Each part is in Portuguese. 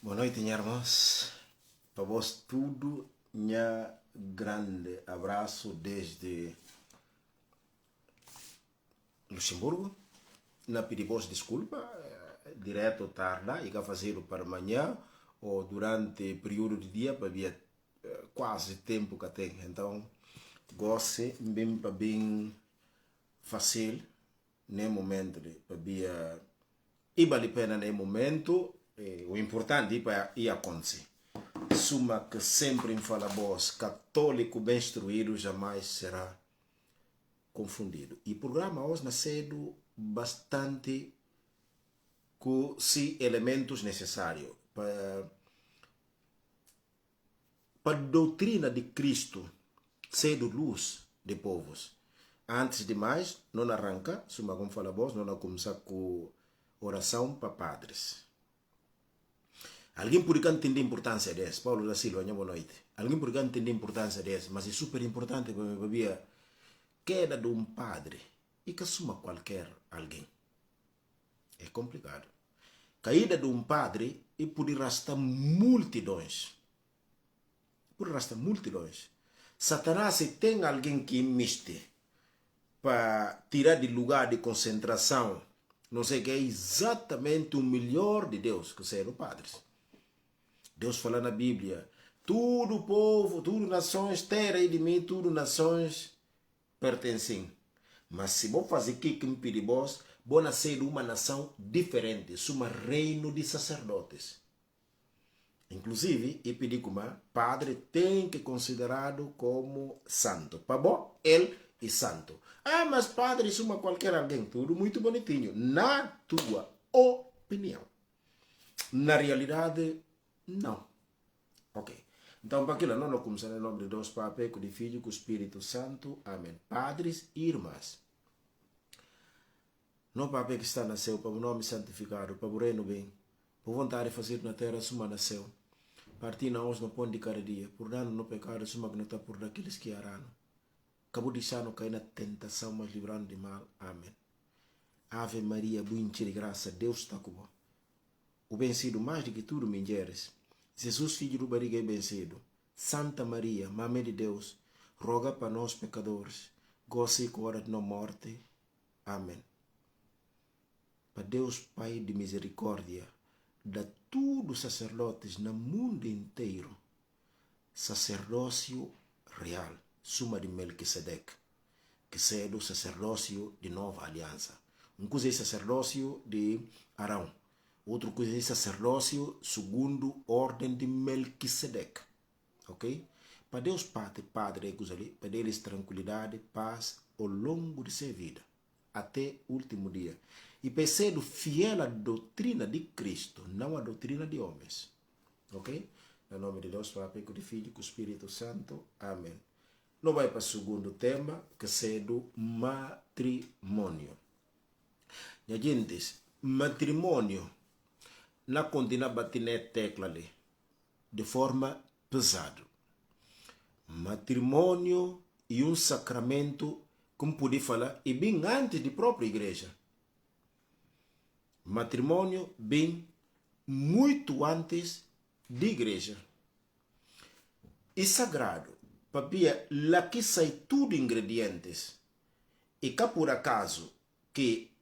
Boa noite, minha irmãs. Para vós tudo, minha grande abraço desde Luxemburgo. Não pedi vos desculpa, direto tarde, e que fazer para amanhã ou durante o período de dia, para ver quase tempo que tem. Então, goste bem para bem fácil, no momento, para ver e vale a pena no momento, o importante é para ir acontecer. Suma que sempre fala vós, católico bem instruído jamais será confundido. E o programa hoje nasceu bastante com os elementos necessários para a doutrina de Cristo ser luz de povos. Antes de mais, não arranca, suma como fala vós, não começar com oração para padres. Alguém por entender a importância desse, Paulo da Silva, boa noite. Alguém por entender a importância desse, mas é super importante para mim, ver queda de um padre e que assuma qualquer alguém. É complicado. Caída de um padre e pode arrastar multidões. Pode arrastar multidões. Satanás, se tem alguém que miste para tirar de lugar de concentração, não sei que é exatamente o melhor de Deus, que serão padres. Deus fala na Bíblia, tudo povo, tudo nações, terra de mim, tudo nações pertencem. Mas se vou fazer o que me pede vós, vou nascer de uma nação diferente, um reino de sacerdotes. Inclusive, eu pedi como padre tem que ser considerado como santo. Para bom, ele é santo. Ah, mas padre, suma qualquer alguém, tudo muito bonitinho. Na tua opinião. Na realidade, não. Ok. Então, para aquilo, não começar em nome de Deus, Pai, do Filho e do Espírito Santo. Amém. Padres e irmãs. Não, Pai, que está na céu, para o nome santificado, para o reino bem, por vontade de fazer na terra, suma na céu. Partir na hoje no pão de cada dia, por dano no pecado, suma que não está por daqueles que harão. Cabo de chá não cair na tentação, mas livrando de mal. Amém. Ave Maria, boa de graça, Deus está com você. O vencido mais do que tudo, mulheres. Jesus, filho do barriga, é vencido. Santa Maria, Mãe de Deus, roga para nós pecadores, goze e hora de nossa morte. Amém. Para Deus, Pai de misericórdia, dá tudo sacerdotes no mundo inteiro, sacerdócio real, suma de Melquisedeque, que seja o sacerdócio de nova aliança. Um coisa é sacerdócio de Arão, outro coisa é sacerdócio segundo ordem de Melquisedeque. Ok? Para Deus Padre, para eles tranquilidade, paz ao longo de sua vida, até o último dia. E para ser fiel à doutrina de Cristo, não à doutrina de homens. Ok? Em nome de Deus, Pai, do Filho e do Espírito Santo. Amém. Não vai para o segundo tema, que é do matrimônio. E gente, matrimônio não continua batendo a tecla ali, de forma pesada. Matrimônio e um sacramento, como pude falar, e bem antes da própria igreja. Matrimônio bem muito antes da igreja. E sagrado, papia, lá que sai tudo ingredientes. E cá por acaso que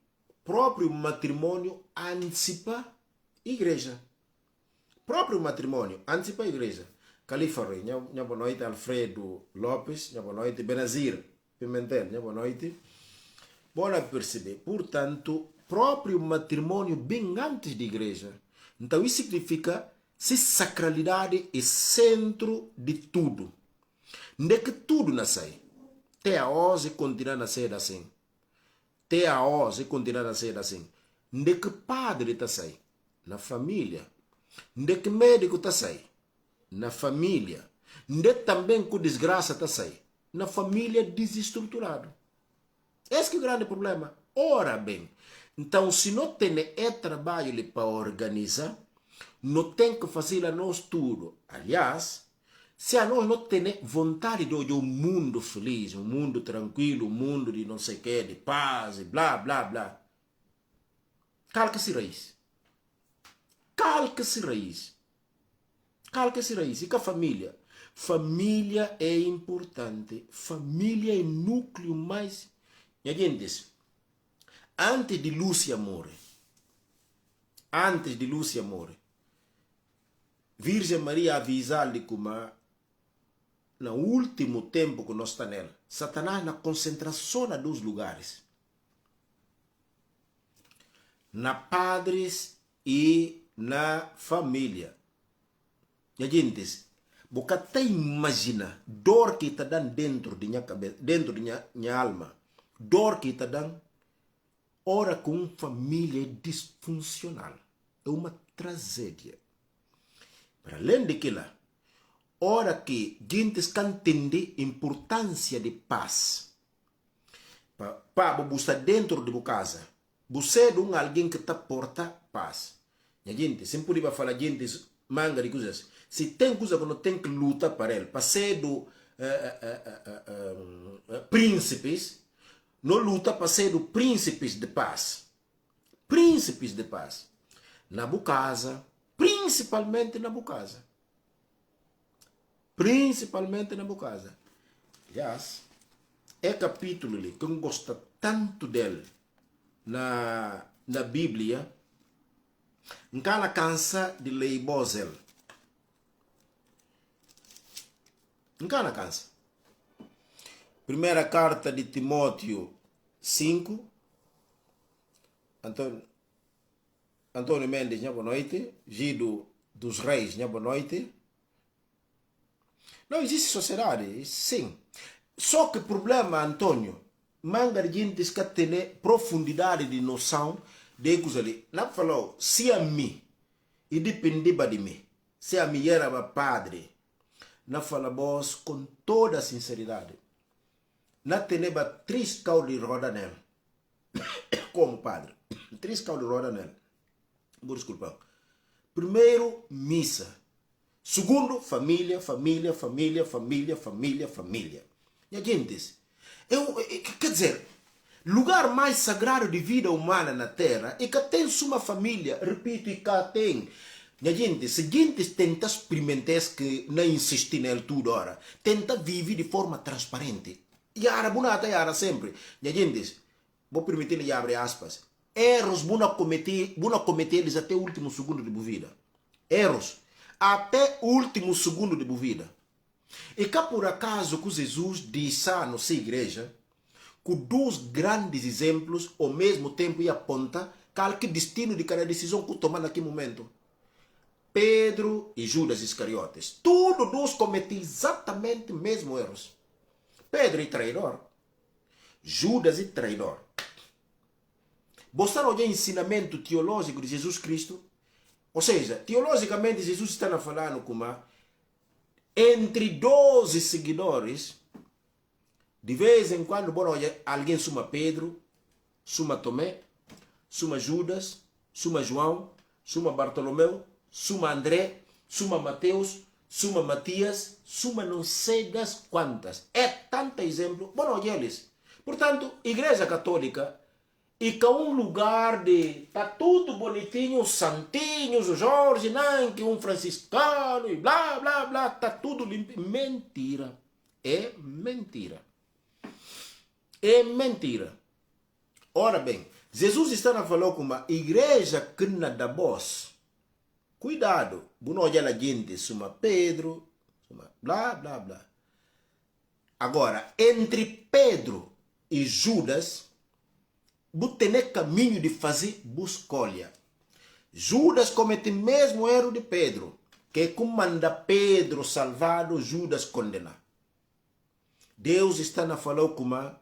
próprio matrimônio antecipa a igreja. Próprio matrimônio antecipa a igreja. Califarei, boa noite, Alfredo Lopes, boa noite, Benazir Pimentel, boa noite. Bora perceber, portanto, próprio matrimônio bem antes da igreja. Então isso significa se sacralidade é centro de tudo. Onde que tudo nasce. Até a hoje continua a nascer assim. Até a hoje continua a nascer assim. Onde que padre está aí? Na família. Onde que médico está aí? Na família. Onde também que desgraça está aí? Na família desestruturada. Esse que é o grande problema. Ora bem, então se não tem trabalho para organizar, não tem que fazer a nós tudo. Aliás, se a nós não tem vontade de um mundo feliz, um mundo tranquilo, um mundo de não sei o que, de paz, e blá, blá, blá. Calque-se raiz. Calque-se raiz. Qual que será isso? E que a família? Família é importante. Família é o núcleo mais... E a gente, antes de Lúcia morrer, Virgem Maria avisar-lhe como no último tempo que nós estamos nela, Satanás na concentração dos lugares. Na padres e na família. E a gente, você até imagina dor que está dando dentro de minha cabeça, dentro de minha alma. Dor que está dando. Ora, com uma família disfuncional. É uma tragédia. Para além daquilo, ora que gente can entender a importância de paz. Para você dentro de casa. Você é alguém que está porta paz. E a gente, sempre vai falar gente manga de coisas. Se tem coisa que não tem que lutar para ele, para ser do príncipes, não luta para ser do príncipes de paz. Príncipes de paz. Na boa casa, principalmente na boa casa. Principalmente na boa casa. Aliás, é capítulo ali que eu gosto tanto dele na Bíblia. Nunca na cansa de ler Bozel. Nunca na cansa. Primeira carta de Timóteo 5. Antônio Mendes, boa noite. Gido dos Reis, boa noite. Não existe sociedade, sim. Só que o problema, Antônio, manga de gente que tem profundidade de noção de coisa ali. Não falou, se a mim, e dependia de mim, se a mim era padre, não fala vos com toda a sinceridade. Não tenho 3 caudas de roda nela, como padre. 3 caudas de roda nela. Vou desculpar. Primeiro, missa. Segundo, família. E a gente, quer dizer, lugar mais sagrado de vida humana na Terra é que tem sua família, repito, e cá tem. E a gente, se a gente tenta experimentar que não insistir nele tudo hora, tenta viver de forma transparente. E a bonata é sempre. E a gente, vou permitir-lhe abrir aspas, erros vão cometer eles até o último segundo de vida. Erros até o último segundo de vida. E cá por acaso que Jesus disse à nossa igreja, com 2 grandes exemplos, ao mesmo tempo e aponta qual que destino de cada decisão que tomar naquele momento. Pedro e Judas Iscariotes. Todos 2 cometeram exatamente os mesmos erros. Pedro é traidor. Judas é traidor. Você olha o ensinamento teológico de Jesus Cristo? Ou seja, teologicamente Jesus está falando como entre 12 seguidores, de vez em quando, alguém suma Pedro, suma Tomé, suma Judas, suma João, suma Bartolomeu, suma André, suma Mateus, suma Matias, suma não sei das quantas. É tanto exemplo. Eles. Portanto, Igreja Católica e que um lugar de tá tudo bonitinho, os santinhos, o Jorge Nanque, um franciscano e blá, blá, blá, tá tudo limpo. Mentira. É mentira. É mentira. Ora bem, Jesus está a falar com uma igreja que não dá voz. Cuidado, não olha a gente, suma Pedro, suma blá, blá, blá. Agora, entre Pedro e Judas, você tem caminho de fazer escolha. Judas comete o mesmo erro de Pedro, que é como manda Pedro salvado, Judas condenar. Deus está a falar como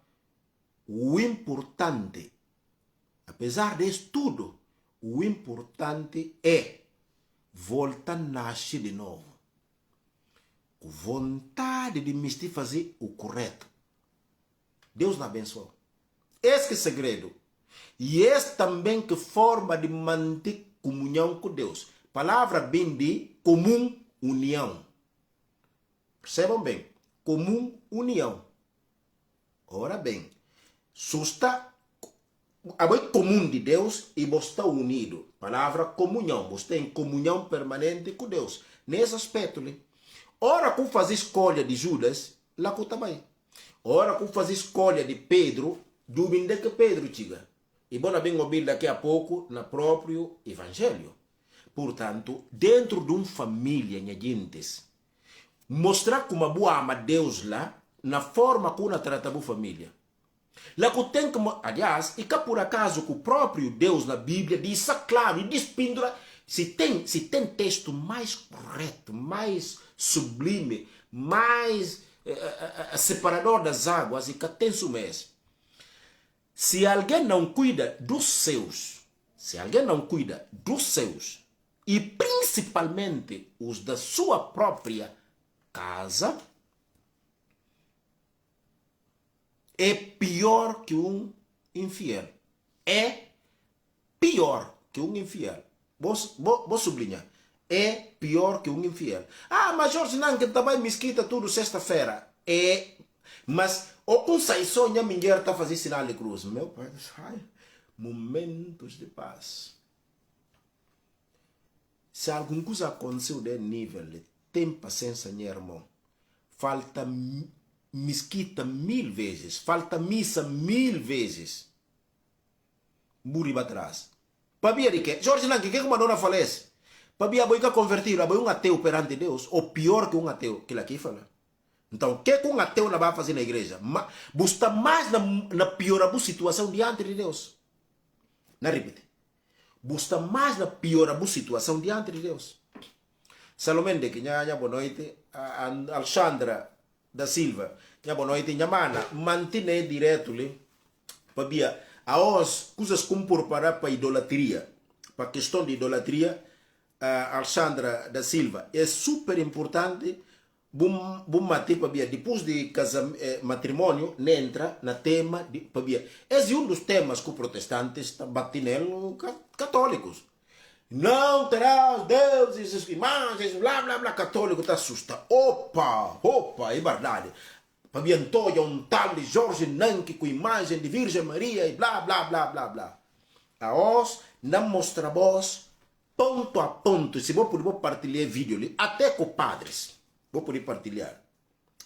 o importante, apesar disso tudo, o importante é voltar a nascer de novo. Com vontade de me fazer o correto. Deus nos abençoe. Esse é o segredo. E esse também que forma de manter comunhão com Deus. Palavra bem de comum união. Percebam bem. Comum união. Ora bem. Se está a comum de Deus e você está unido. Palavra comunhão. Você tem comunhão permanente com Deus. Nesse aspecto, né? Ora que faz escolha de Judas, lá que também. Ora que faz escolha de Pedro, dúvida que Pedro tiga. E bom, bem ouvir daqui a pouco no próprio Evangelho. Portanto, dentro de uma família, minha gente, mostrar como a boa ama Deus lá, na forma como trata a família. Lá que tem que, aliás, e que por acaso que o próprio Deus na Bíblia diz claro e diz píndula, se tem texto mais correto, mais sublime, mais separador das águas, e que tem isso mesmo. Se alguém não cuida dos seus, e principalmente os da sua própria casa, é pior que um infiel. É pior que um infiel. Vou sublinhar. É pior que um infiel. Ah, mas Jorge não, que também mesquita tudo sexta-feira. É, mas o com sai sonha, mulher está fazendo sinal de cruz. Meu pai, ai, momentos de paz. Se alguma coisa aconteceu de nível, tem paciência, meu irmão. Falta mesquita 1000 vezes, falta missa 1000 vezes. Buriba atrás. Pabia de que? Jorge Lang, que uma dona falece? Pabia boi que convertir, boi um ateu perante Deus, ou pior que um ateu, que ele aqui fala. Então, o que um ateu não vai fazer na igreja? Busca mais na piorar a situação diante de Deus. Não repete. Busca mais na piorar a situação diante de Deus. Salomé de que boa noite, Alexandra da Silva, boa noite, mana, mantém direto ali, para as coisas como para a idolatria, para a questão de idolatria, Alexandra da Silva, é super importante, bom mate, depois de matrimônio, entra na tema, esse é um dos temas que os protestantes estão batendo católicos. Não terás deuses, imagens, blá blá blá, católico te assusta. Opa, é verdade. Para Antônio, um tal de Jorge Nanque com imagem de Virgem Maria e blá blá blá blá blá. A os não mostra vos ponto a ponto. Se vou poder partilhar vídeo ali, até com padres, vou poder partilhar.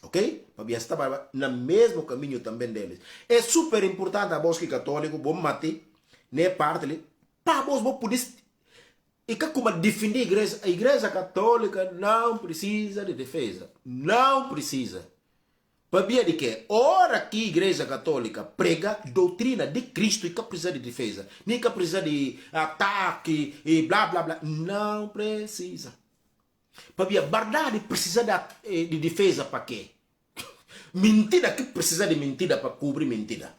Ok? Para estar no mesmo caminho também deles. É super importante a vos que católico, bom mate, né, parte ali, para vos vou poder. E que como defender a igreja católica não precisa de defesa. Não precisa. Para ver de que, ora que a igreja católica prega doutrina de Cristo e que precisa de defesa. Nem que precisa de ataque e blá blá blá. Não precisa. Para ver, a verdade precisa de defesa para quê? Mentira que precisa de mentira para cobrir mentira.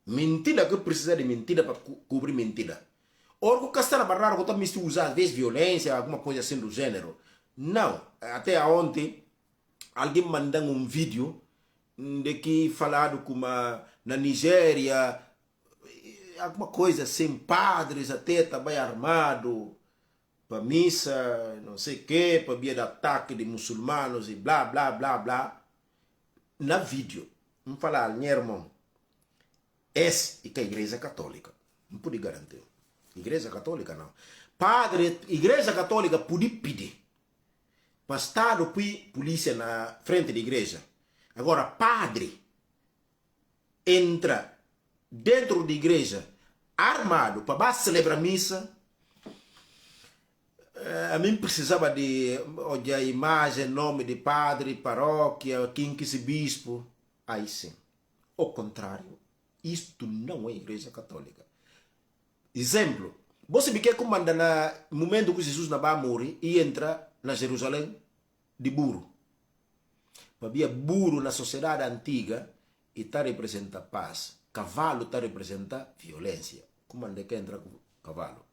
Mentira que precisa de mentira para cobrir mentira. Ou o castelo barrado que também se usa às vezes violência, alguma coisa assim do gênero. Não. Até ontem, alguém mandou um vídeo de que falado como na Nigéria, alguma coisa assim, padres até também armado para missa, não sei o que, para via de ataque de muçulmanos e blá blá blá blá. Na vídeo, vamos falar, meu irmão, essa é que a igreja católica. Não pode garantir. Igreja católica não. Padre, igreja católica pode pedir. Pastor, polícia na frente da igreja. Agora, padre entra dentro da igreja armado para celebrar missa. A mim precisava de olhar a imagem, nome de padre, paróquia, quem que se bispo. Aí sim. Ao contrário, isto não é igreja católica. Exemplo, você me quer comandar no momento que Jesus não vai morrer e entra na Jerusalém de burro. Havia burro na sociedade antiga e está representando paz. Cavalo está representando violência. Comandar que entra com cavalo.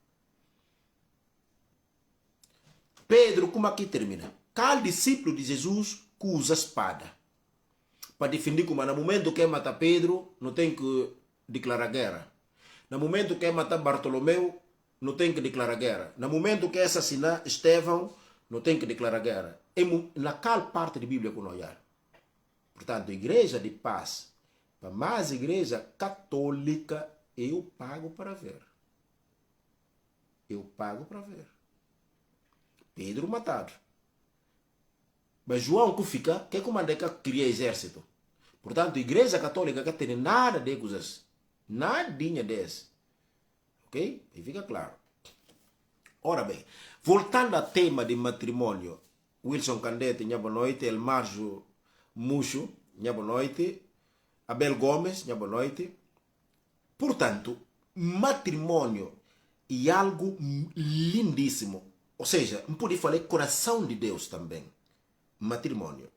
Pedro, como aqui termina? Qual discípulo de Jesus que usa espada? Para defender como no momento que mata Pedro, não tem que declarar guerra. No momento que matar Bartolomeu, não tem que declarar guerra. No momento que assassinar Estevão, não tem que declarar guerra. É naquela parte da Bíblia que nós olhamos. Portanto, igreja de paz, para mais igreja católica, eu pago para ver. eu pago para ver. Pedro matado. Mas João que fica, que comanda que cria exército. Portanto, a igreja católica que tem nada de coisas. Nadinha desse. Ok? E fica claro. Ora bem, voltando ao tema de matrimônio, Wilson Candete, boa noite, Elmarjo Muxo, boa noite, Abel Gomes, boa noite. Portanto, matrimônio é algo lindíssimo. Ou seja, não pode falar coração de Deus também. Matrimônio.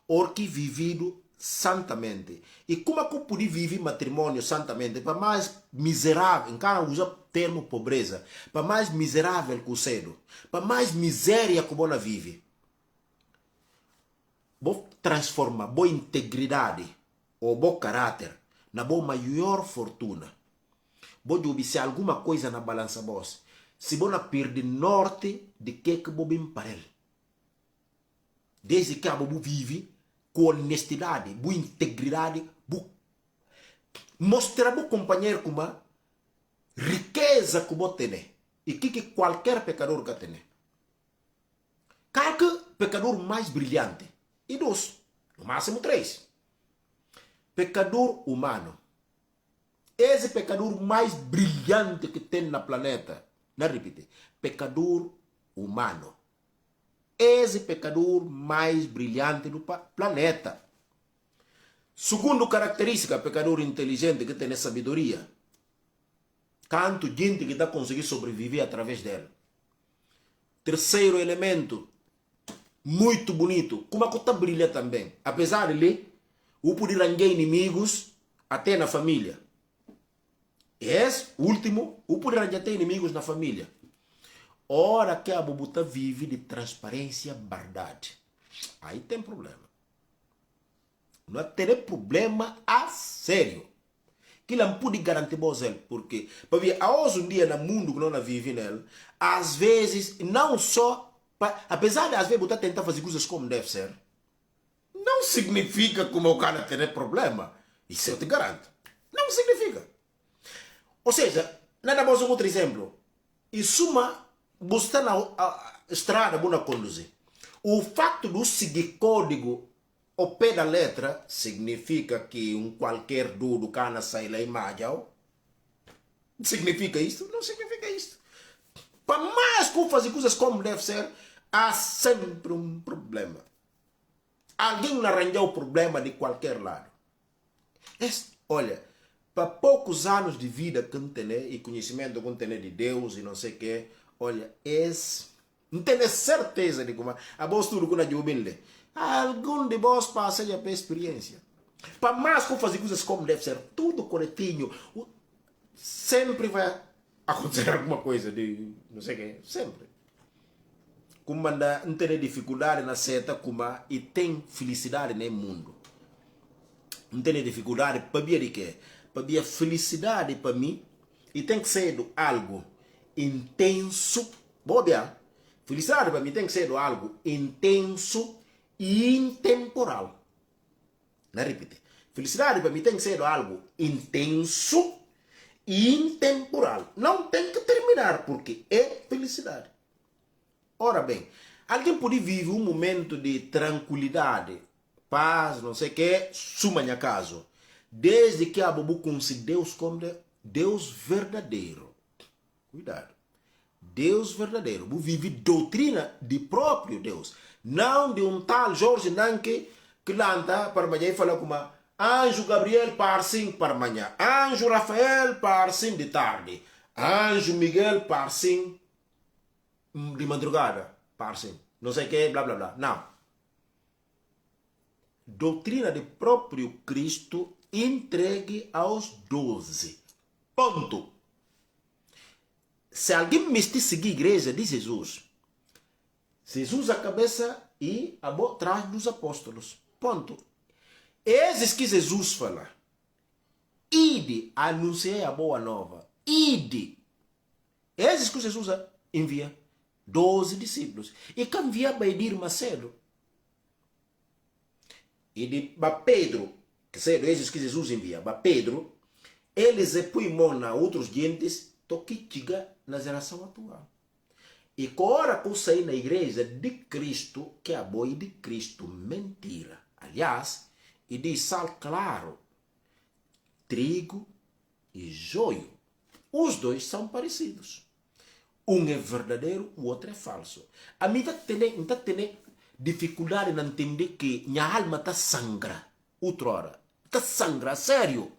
Porque vivido santamente. E como é que eu pude viver matrimônio santamente? Para mais miserável, em cara usa o termo pobreza, para mais miserável que o cedo, para mais miséria que o vive. Vou transformar boa integridade ou bom caráter na boa maior fortuna. Vou observar alguma coisa na balança boss. Se vou perder norte de que vou bem para ele. Desde que a bobo vive com honestidade, boa integridade, mostrar para o companheiro como riqueza que você tem e que qualquer pecador que tem. Qualquer pecador mais brilhante. E dois, no máximo 3. Pecador humano. Esse pecador mais brilhante que tem na planeta. Não repite. Pecador humano. Esse pecador mais brilhante do planeta. Segundo característica, pecador inteligente que tem sabedoria. Tanto gente que está conseguindo sobreviver através dela. Terceiro elemento, muito bonito, como a coisa brilha também. Apesar de ele, o poder arranjar inimigos até na família. Esse último, o poder arranjar até inimigos na família. Ora que a bobuta vive de transparência, verdade. Aí tem problema. Não tem problema a sério. Que não pode garantir você, porque para hoje um dia no mundo que nós vivemos nele, às vezes não só, apesar de às vezes você tentar fazer coisas como deve ser, não significa que o cara tem problema. Isso eu te garanto. Não significa. Ou seja, nada mais um outro exemplo. Em suma, você está na estrada, você conduzir. O facto de seguir código ao pé da letra significa que qualquer do cana sai lá e malhau? Significa isso? Não significa isso. Para mais que fazer coisas como deve ser, há sempre um problema. Alguém arranjar o problema de qualquer lado. Olha, para poucos anos de vida que não tem e conhecimento que não tem de Deus e não sei o que, olha, não tem certeza de como a voz tudo que não é algum de vós passa já pela experiência. Para mais que fazer coisas como deve ser, tudo corretinho, sempre vai acontecer alguma coisa de não sei o que, sempre. Como não tem dificuldade na seta, como e tem felicidade no mundo. Não tem dificuldade para ver de quê? Para ver a felicidade para mim e tem que ser algo intenso. Boa, felicidade para mim tem que ser algo intenso e intemporal. Não repete. Felicidade para mim tem que ser algo intenso e intemporal. Não tem que terminar porque é felicidade. Ora bem, alguém pode viver um momento de tranquilidade, paz, não sei o que, suma minha caso. Desde que a bobo considera Deus como Deus verdadeiro. Cuidado. Deus verdadeiro. Vou viver doutrina de próprio Deus. Não de tal Jorge Nanke que lanta para amanhã e fala como anjo Gabriel parsim para amanhã. Anjo Rafael parsim de tarde. Anjo Miguel parsim de madrugada. Parsim. Não sei o que, blá blá blá. Não. Doutrina de próprio Cristo entregue aos 12. Ponto. Se alguém me seguir a igreja de Jesus, Jesus a cabeça e a boca atrás dos apóstolos. Ponto. Esses que Jesus fala. Ide, anunciei a boa nova. Ide. Esses que Jesus envia. 12 discípulos. E que envia Beidir Macedo. E de Pedro, que cedo, esses que Jesus envia, Pedro, eles põem mão na outros gentes tô que chega na geração atual. E agora que eu saí na igreja de Cristo, que é a boa de Cristo, mentira. Aliás, e diz sal claro, trigo e joio. Os dois são parecidos. Um é verdadeiro, o outro é falso. A mim está tendo dificuldade em entender que minha alma está sangra. Outrora. Está sangra, sério.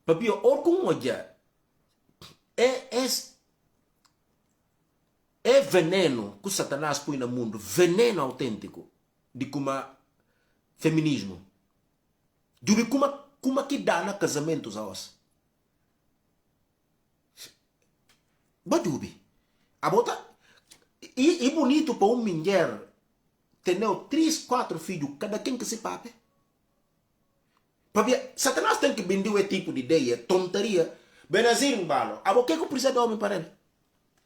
Papi, algum olha é veneno que o Satanás põe no mundo. Veneno autêntico. De como feminismo. De como que dá na casamentos a nós. Badubi. A bota. E bonito para uma mulher ter 3, 4 filhos, cada quem que se pape. Porque Satanás tem que vender esse tipo de ideia, tonteria. Benazir um balo. A boca que precisa de homem para ele.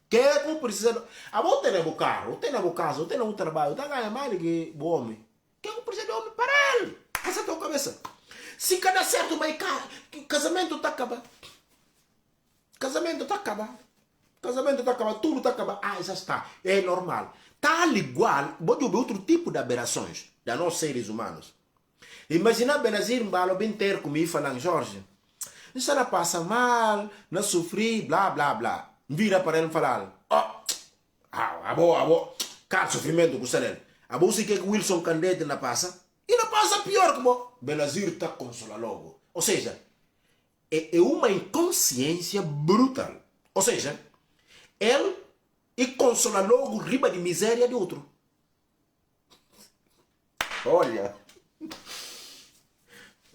Que precisa de. A boca tem o carro, tem o casa, tem o trabalho, tem ganha mais que o homem. Que precisa de homem para ele. Essa é a tua cabeça. Se cada certo vai casamento está acabado. Casamento está acabado. Casamento está acabado, tudo está acabado. Ah, já está. É normal. Tal igual, pode haver outro tipo de aberrações da nós seres humanos. Imagina Benazir Mbalo bem ter comigo falando, Jorge, isso não passa mal, não sofri, blá, blá, blá. Vira para ele falar, abo, cara, sofrimento com ele. Abo se que Wilson Candete não passa, e não passa pior como Benazir está consola logo. Ou seja, é uma inconsciência brutal. Ou seja, ele e consola logo riba de miséria de outro. Olha.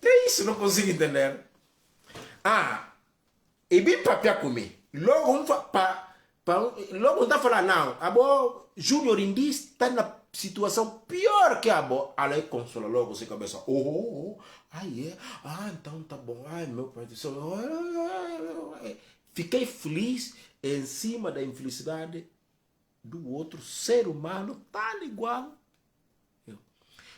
É isso, não consigo entender. E bem papia comigo. Logo não está falando, não. A boa Júnior Indi está na situação pior que a boa. Ela consola logo sem cabeça. Então tá bom. Ai, meu pai do céu. Fiquei feliz em cima da infelicidade do outro ser humano, tal igual.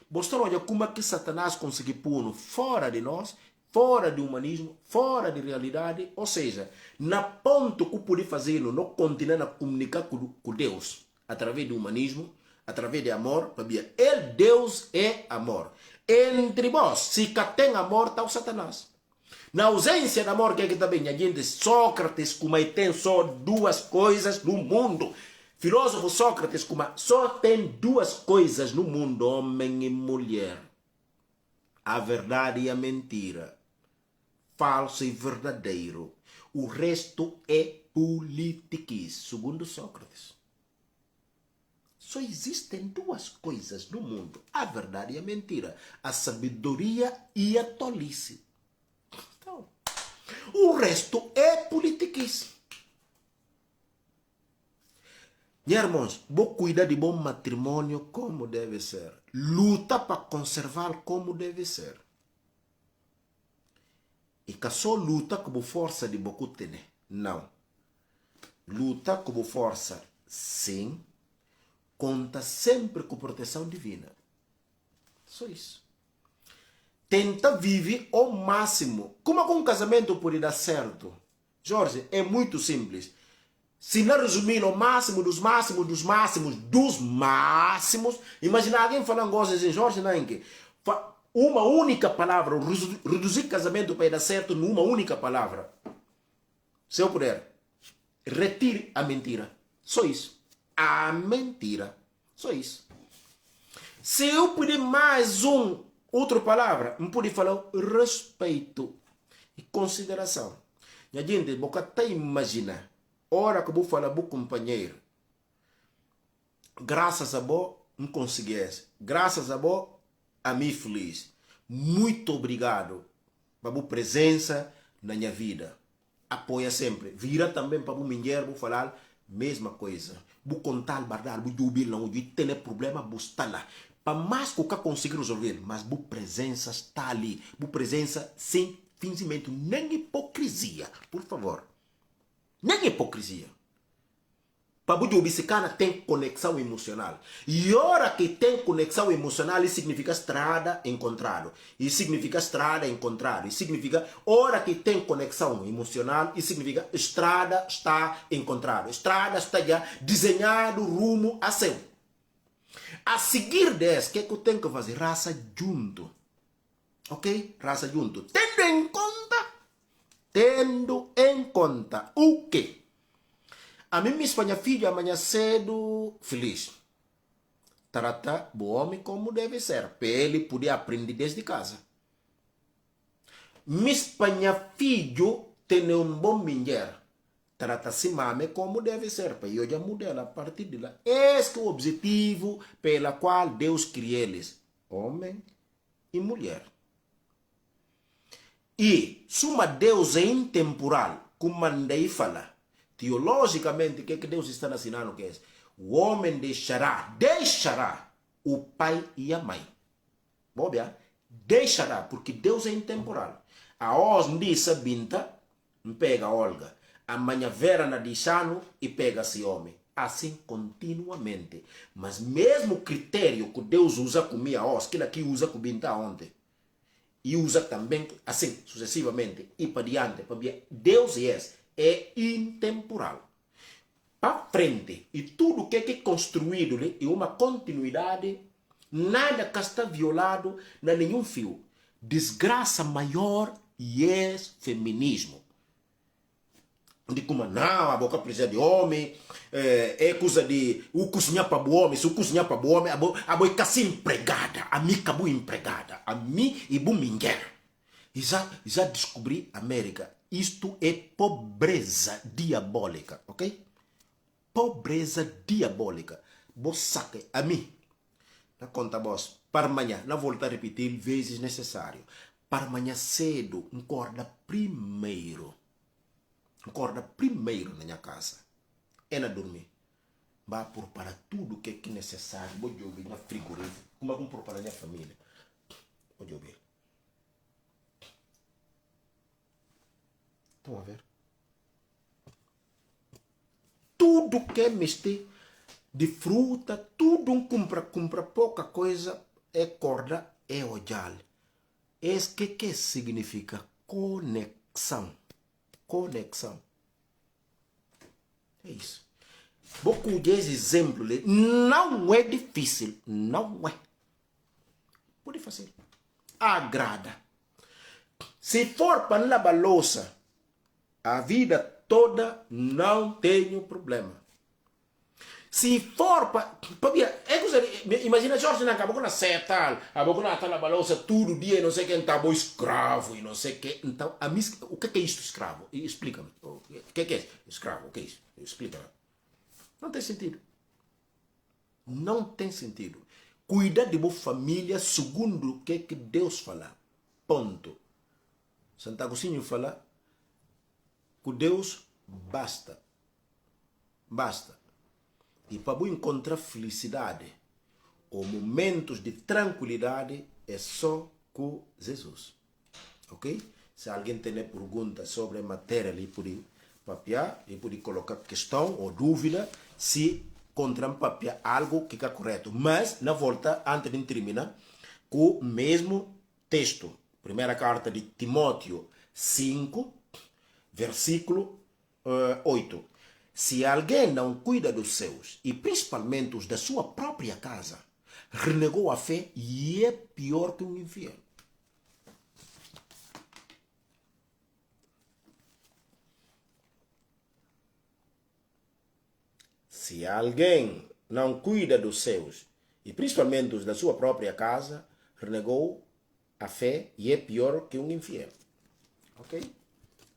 Mostrou como que Satanás conseguiu pôr fora de nós, fora do humanismo, fora de realidade. Ou seja, na ponto que pode fazer no continuar a comunicar com Deus, através do humanismo, através de amor. Ele, Deus, é amor. Entre vós, se tem amor, está o Satanás. Na ausência de amor, que é que também a gente, Sócrates, como tem só 2 coisas no mundo. Filósofo Sócrates, como só tem 2 coisas no mundo, homem e mulher. A verdade e a mentira. Falso e verdadeiro. O resto é politiquice, segundo Sócrates. Só existem 2 coisas no mundo. A verdade e a mentira. A sabedoria e a tolice. Então, o resto é politiquice. Meus irmãos, vou cuidar de bom matrimônio como deve ser. Luta para conservar como deve ser. E que só luta como força de bocutene. Não. Luta como força, sim. Conta sempre com proteção divina. Só isso. Tenta viver ao máximo. Como um casamento pode dar certo? Jorge, é muito simples. Se não resumir o máximo dos máximos, dos máximos, dos máximos, imagina alguém falando coisas em Jorge Nanke. Uma única palavra, reduzir casamento para dar certo numa única palavra. Se eu puder, retire a mentira. Só isso. A mentira. Só isso. Se eu puder mais outra palavra, não puder falar respeito e consideração. E a gente, boca até imagina. Ora que eu vou falar para o companheiro. Graças a você, não consegui. Graças a você, a mim feliz. Muito obrigado pela sua presença na minha vida. Apoia sempre. Vira também para o mulher, vou falar mesma coisa. Vou contar a verdade, vou dubir, não vou ter problema, vou estar lá. Para mais que eu consiga resolver, mas a presença está ali. A presença sem fingimento, nem hipocrisia. Por favor. Nem hipocrisia. Para o Jubicicana tem conexão emocional. E hora que tem conexão emocional, isso significa estrada encontrado. Isso significa estrada encontrado. Isso significa hora que tem conexão emocional, isso significa estrada está encontrado. Estrada está já desenhado rumo a céu. A seguir desse, o que eu tenho que fazer? Raça junto. Ok? Raça junto. Tendo em conta o quê? A mim me espanha filho amanhã cedo feliz. Trata o homem como deve ser. Para ele poder aprender desde casa. Me espanha filho tem um bom mulher. Trata-se mame como deve ser. Para eu já mudar a partir de lá. Este é o objetivo pela qual Deus criou eles. Homem e mulher. E, suma Deus é intemporal, como mandei falar. Teologicamente, o que Deus está ensinando que é? O homem deixará o pai e a mãe. Bobia? Deixará, porque Deus é intemporal. A os disse binta, pega Olga. Amanhã vera na dixano e pega-se homem. Assim continuamente. Mas mesmo critério que Deus usa comigo a os, que aqui usa com binta ontem. E usa também, assim, sucessivamente, e para diante, para Deus é intemporal. Para frente, e tudo que é construído é uma continuidade, nada que está violado, não nenhum fio. Desgraça maior e é feminismo. De como não, a boca precisa de homem, é coisa de o cozinhar para o homem, se o cozinhar para o homem, a boca se empregada, a mim acabou empregada, a mim e bom mulher. E já descobri América, isto é pobreza diabólica, ok? Pobreza diabólica. Você sabe, a mim, na conta boss, para amanhã, não voltar a repetir vezes necessário, para amanhã cedo, acorda primeiro. Acorda primeiro na minha casa. É na dormir. Vá preparar tudo o que é necessário. Vou jogar na frigorífica. Como vou preparar minha família? Vou jogar. Estão a ver? Tudo que é mexer de fruta, tudo compra pouca coisa, é corda, é olhar. Esse que significa conexão. Conexão. É isso. Vou dar exemplo. Não é difícil. Não é. Pode fazer. Agrada. Se for para lavar louça a vida toda, não tenho problema. Se for para... Imagina, Jorge, não acabou com a seta, acabou com a louça todo dia, não sei quem estava escravo, e não sei quem. Então, o que é isto, escravo? Explica-me. O que é escravo? O que é isso? Explica-me. Não tem sentido. Não tem sentido. Cuidar de boa família segundo o que Deus fala. Ponto. Santa Agostinho fala que Deus basta. Basta. E para encontrar felicidade ou momentos de tranquilidade é só com Jesus. Ok? Se alguém tem pergunta sobre a matéria, ele pode papiar, ele pode colocar questão ou dúvida se encontram papiar algo que é correto. Mas, na volta, antes de terminar, com o mesmo texto. Primeira carta de Timóteo 5, versículo 8. Se alguém não cuida dos seus, e principalmente os da sua própria casa, renegou a fé e é pior que um infiel. Se alguém não cuida dos seus, e principalmente os da sua própria casa, renegou a fé e é pior que um infiel. Ok?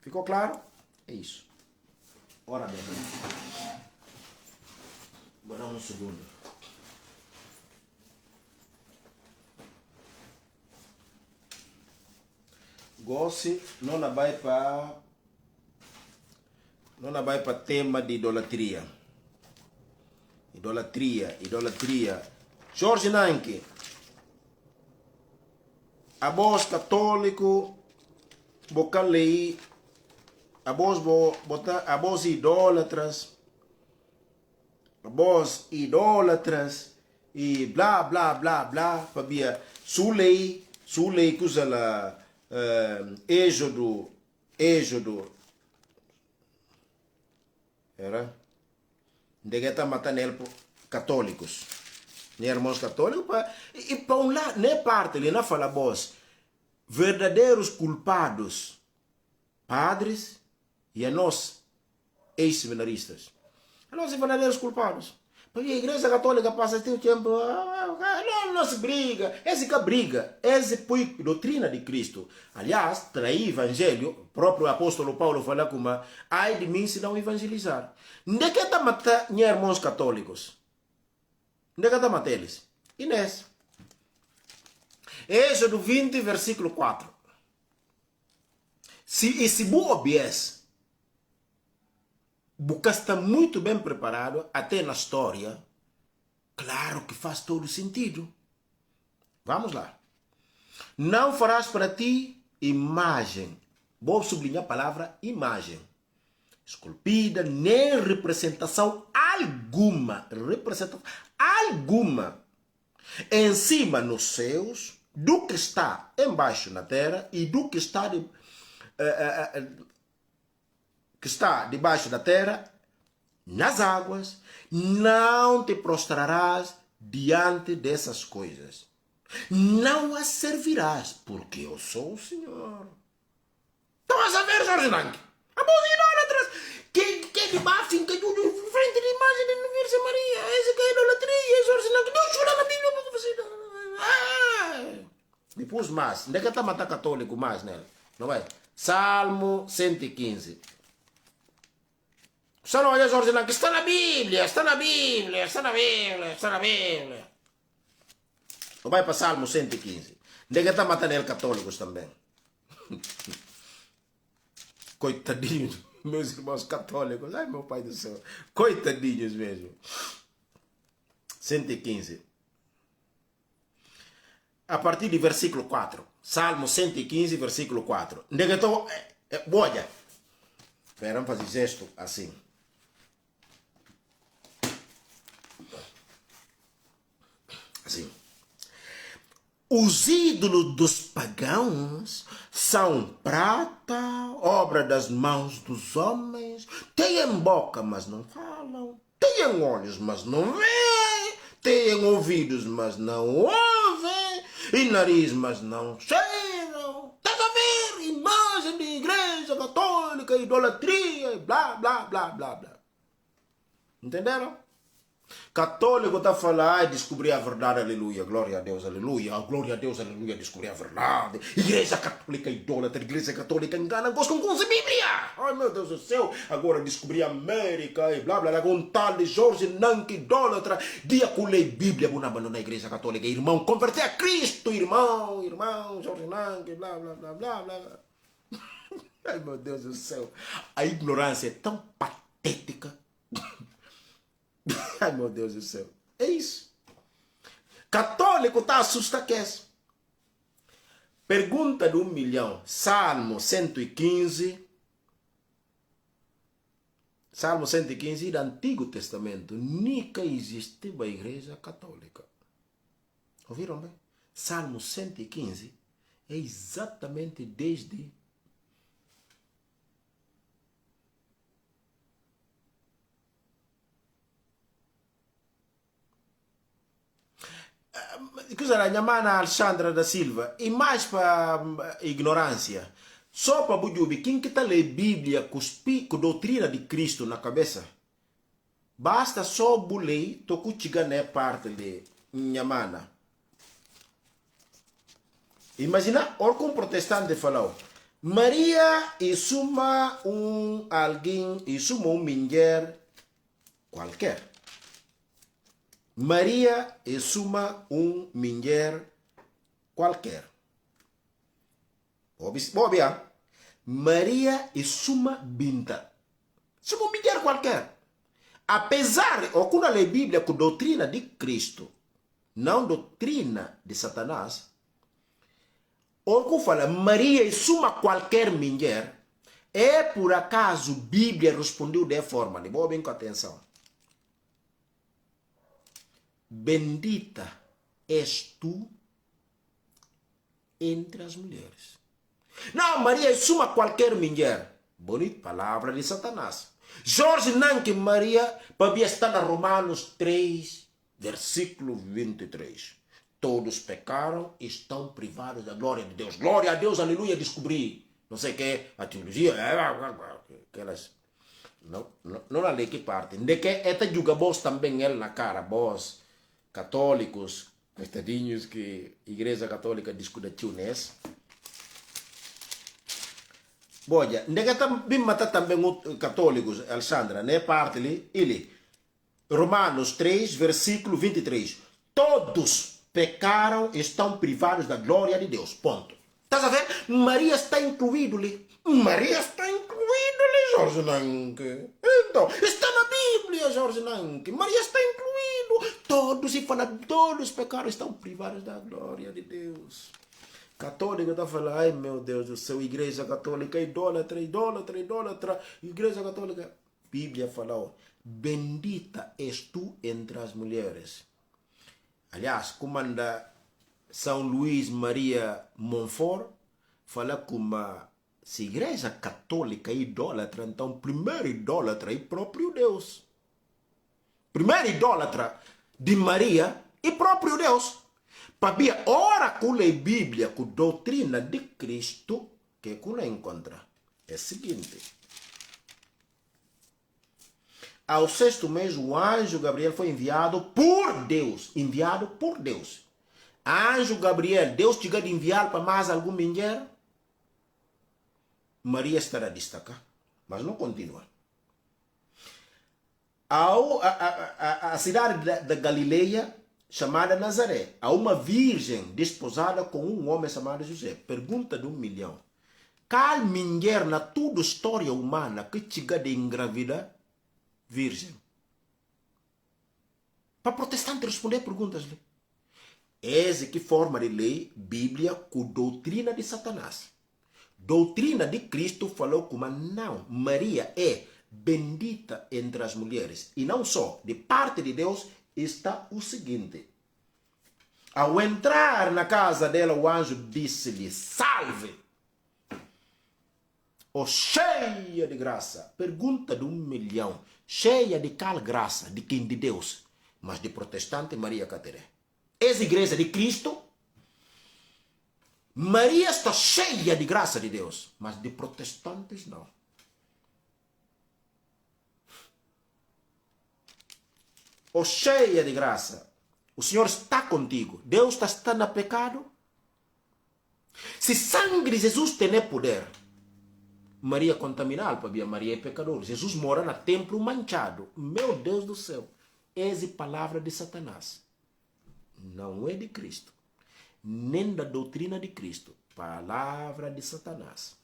Ficou claro? É isso. Ora bem. Vou dar um segundo. Gosse não vai para tema de idolatria. Idolatria. Jorge Nanke. A voz católico, bocal lei, a voz idólatras, Vós idólatras e blá, blá, blá, blá. Sabia? Sua lei que usa lá, Êxodo, era? Deve estar matando católicos. Né, irmãos católicos? E para um lado, nem parte, ele não fala, vós, verdadeiros culpados, padres e a nós, ex-seminaristas. A nós, verdadeiros culpados. Porque a igreja católica passa este tempo, não se briga. Esse que briga, esse foi doutrina de Cristo. Aliás, trair evangelho, o próprio apóstolo Paulo fala como, ai de mim se não evangelizar. Onde que está matando irmãos católicos? Onde que está matando eles? Inês. Êxodo 20, versículo 4. Se você obedece, você está muito bem preparado, até na história, claro que faz todo sentido. Vamos lá. Não farás para ti imagem. Vou sublinhar a palavra imagem. Esculpida, nem representação alguma. Representação alguma. Em cima nos céus, do que está embaixo na terra e do que está debaixo da terra, nas águas, não te prostrarás diante dessas coisas. Não as servirás, porque eu sou o Senhor. Estão a ver, Jorge Nanque? A boa idólatras. Que de bafim, que de frente de imagem da Virgem Maria. Esse que é idolatria, Jorge Nanque. Deus fala na Bíblia para você. Depois mais. Onde é que está matar católico mais nela? Não é? Salmo 115. Só não olha, Jorge Nanque. Está na Bíblia, está na Bíblia, está na Bíblia, está na Bíblia. Não vai para Salmo 115. Onde é que está matando ele católicos também? Coitadinhos, meus irmãos católicos. Ai, meu pai do céu. Coitadinhos mesmo. 115. A partir do versículo 4. Salmo 115, versículo 4. Olha. Espera, vamos fazer gesto assim. Assim. Os ídolos dos pagãos são prata, obra das mãos dos homens. Têm boca, mas não falam. Têm olhos, mas não veem. Têm ouvidos, mas não ouvem. E nariz, mas não cheiram. Estás a ver? Imagem de igreja católica, idolatria, blá, blá, blá, blá, blá. Entenderam? Católico está a falar, descobrir a verdade, aleluia, glória a Deus, aleluia, descobrir a verdade. Igreja católica idólatra, igreja católica engana, gostam com a Bíblia. Ai meu Deus do céu, agora descobri a América e blá blá blá, com tal de Jorge Nanque idólatra. Dia que eu leio Bíblia, vou abandonar a igreja católica, irmão, converter a Cristo, irmão, Jorge Nanque, blá blá blá blá blá. Ai meu Deus do céu, a ignorância é tão patética. Ai, meu Deus do céu. É isso. Católico está assustado. Pergunta de 1 milhão. Salmo 115. Salmo 115 do Antigo Testamento. Nunca existiu a igreja católica. Ouviram bem? Salmo 115 é exatamente desde... Coisa a minha mana Alexandra da Silva, e mais para ignorância, só para bujubi, quem que está ler Bíblia com doutrina de Cristo na cabeça, basta só bulei, toco chigane parte de minha mana. Imagina, olha como protestante falou, Maria e suma alguém, e suma mulher qualquer. Maria é uma mulher qualquer. Obviamente, Maria é uma binta. Uma mulher qualquer. Apesar de que na Bíblia com doutrina de Cristo, não doutrina de Satanás, ou que fala Maria é uma qualquer mulher, é por acaso a Bíblia respondeu de forma. Vou bem com atenção. bendita és tu entre as mulheres. Não, Maria é suma qualquer mulher. Bonita palavra de Satanás. Jorge não que Maria, para está na Romanos 3, versículo 23. Todos pecaram e estão privados da glória de Deus. Glória a Deus, aleluia, descobri. Não sei o que, a teologia, aquelas... Não a lei que parte. De que esta julga vos também ele na cara, vós, católicos, coitadinhos que a igreja católica discute nesse. Boia, nega também mata também os católicos, Alexandra, né? Parte ali, ele. Romanos 3, versículo 23. Todos pecaram e estão privados da glória de Deus. Ponto. Estás a ver? Maria está incluído ali. Maria está incluído ali, Jorge Nanque. Então, está na Bíblia, Jorge Nanque. Maria está incluído. Todos, e fala, todos pecaram e estão privados da glória de Deus. Católica está falando, ai meu Deus do céu, igreja católica, idólatra, idólatra, idólatra, igreja católica. Bíblia falou, bendita és tu entre as mulheres. Aliás, comanda São Luís Maria Montfort, fala como se a igreja católica é idólatra, então primeiro idólatra é o próprio Deus. Primeiro idólatra de Maria é o próprio Deus. Para ora com a Bíblia, com a doutrina de Cristo, que você encontra é o seguinte. Ao sexto mês, o anjo Gabriel foi enviado por Deus. Enviado por Deus. Anjo Gabriel, Deus chega de enviar para mais alguma mulher? Maria estará destacada, mas não continua. A cidade da Galileia, chamada Nazaré, há uma virgem desposada com um homem chamado José. Pergunta de 1 milhão. Qual mulher na toda a história humana que chega de engravidar virgem? Para protestante responder perguntas-lhe. Essa que forma de lei, Bíblia com doutrina de Satanás. Doutrina de Cristo falou como não, Maria é bendita entre as mulheres. E não só, de parte de Deus está o seguinte. Ao entrar na casa dela, o anjo disse-lhe, salve! Oh, cheia de graça. Pergunta de 1 milhão. Cheia de qual graça? De quem? De Deus. Mas de protestante, Maria Cateré. Essa igreja de Cristo, Maria está cheia de graça de Deus. Mas de protestantes, não. Oh, cheia de graça. O Senhor está contigo. Deus está no pecado. Se sangue de Jesus tem poder, Maria contaminada, para Maria é pecador. Jesus mora no templo manchado. Meu Deus do céu. Essa é palavra de Satanás. Não é de Cristo. Nem da doutrina de Cristo. Palavra de Satanás.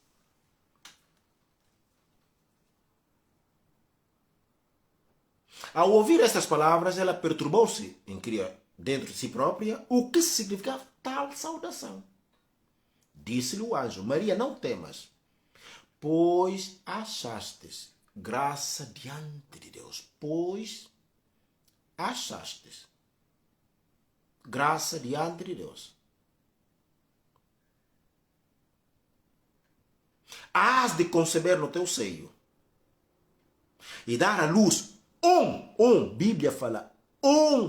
Ao ouvir estas palavras, ela perturbou-se dentro de si própria o que significava tal saudação. Disse-lhe o anjo, Maria, não temas, pois achastes graça diante de Deus. Pois achastes graça diante de Deus. Hás de conceber no teu seio e dar à luz Bíblia fala,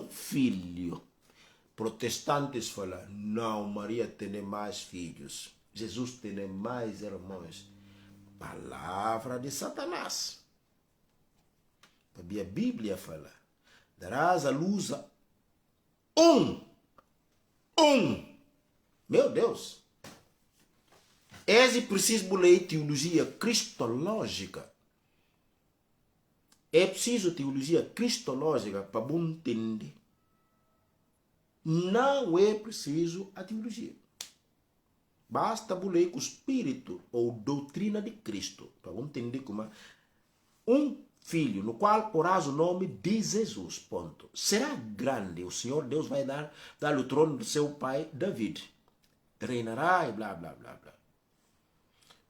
filho. Protestantes falam, não, Maria tem mais filhos. Jesus tem mais irmãos. Palavra de Satanás. A Bíblia fala, darás à luz a Meu Deus. É preciso ler teologia cristológica. É preciso teologia cristológica para bom entender. Não é preciso a teologia. Basta ler com o Espírito ou doutrina de Cristo para bom entender como filho no qual porás o nome de Jesus. Ponto. Será grande. O Senhor Deus vai dar o trono do seu pai David. Reinará e blá blá blá blá.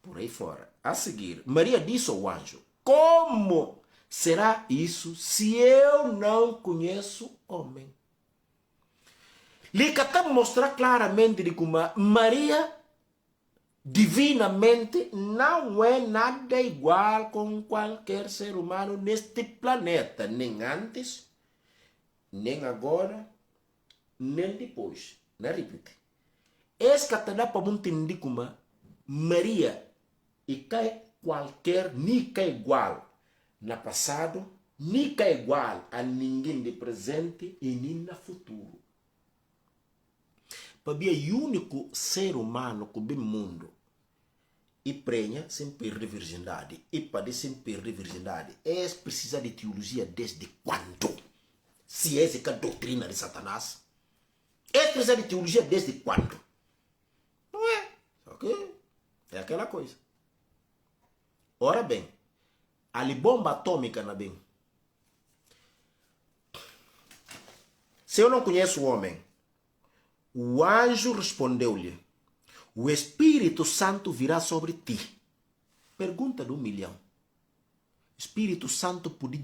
Por aí fora. A seguir, Maria disse ao anjo, como será isso se eu não conheço homem? Ele está mostrar claramente de como Maria divinamente não é nada igual com qualquer ser humano neste planeta, nem antes, nem agora, nem depois. Não repete. Esse que está para entender como Maria e cai qualquer, nem cai igual no passado, nem cai igual a ninguém de presente e nem no futuro. Para o único ser humano que o mundo e prenha sem perder virgindade e para sem perder virgindade é precisar de teologia desde quando? Se essa é a doutrina de Satanás, é precisar de teologia desde quando? Não é? Ok? É aquela coisa. Ora bem, a bomba atômica na bem. Se eu não conheço o homem, o anjo respondeu-lhe: o Espírito Santo virá sobre ti. Pergunta de 1 milhão. Espírito Santo pode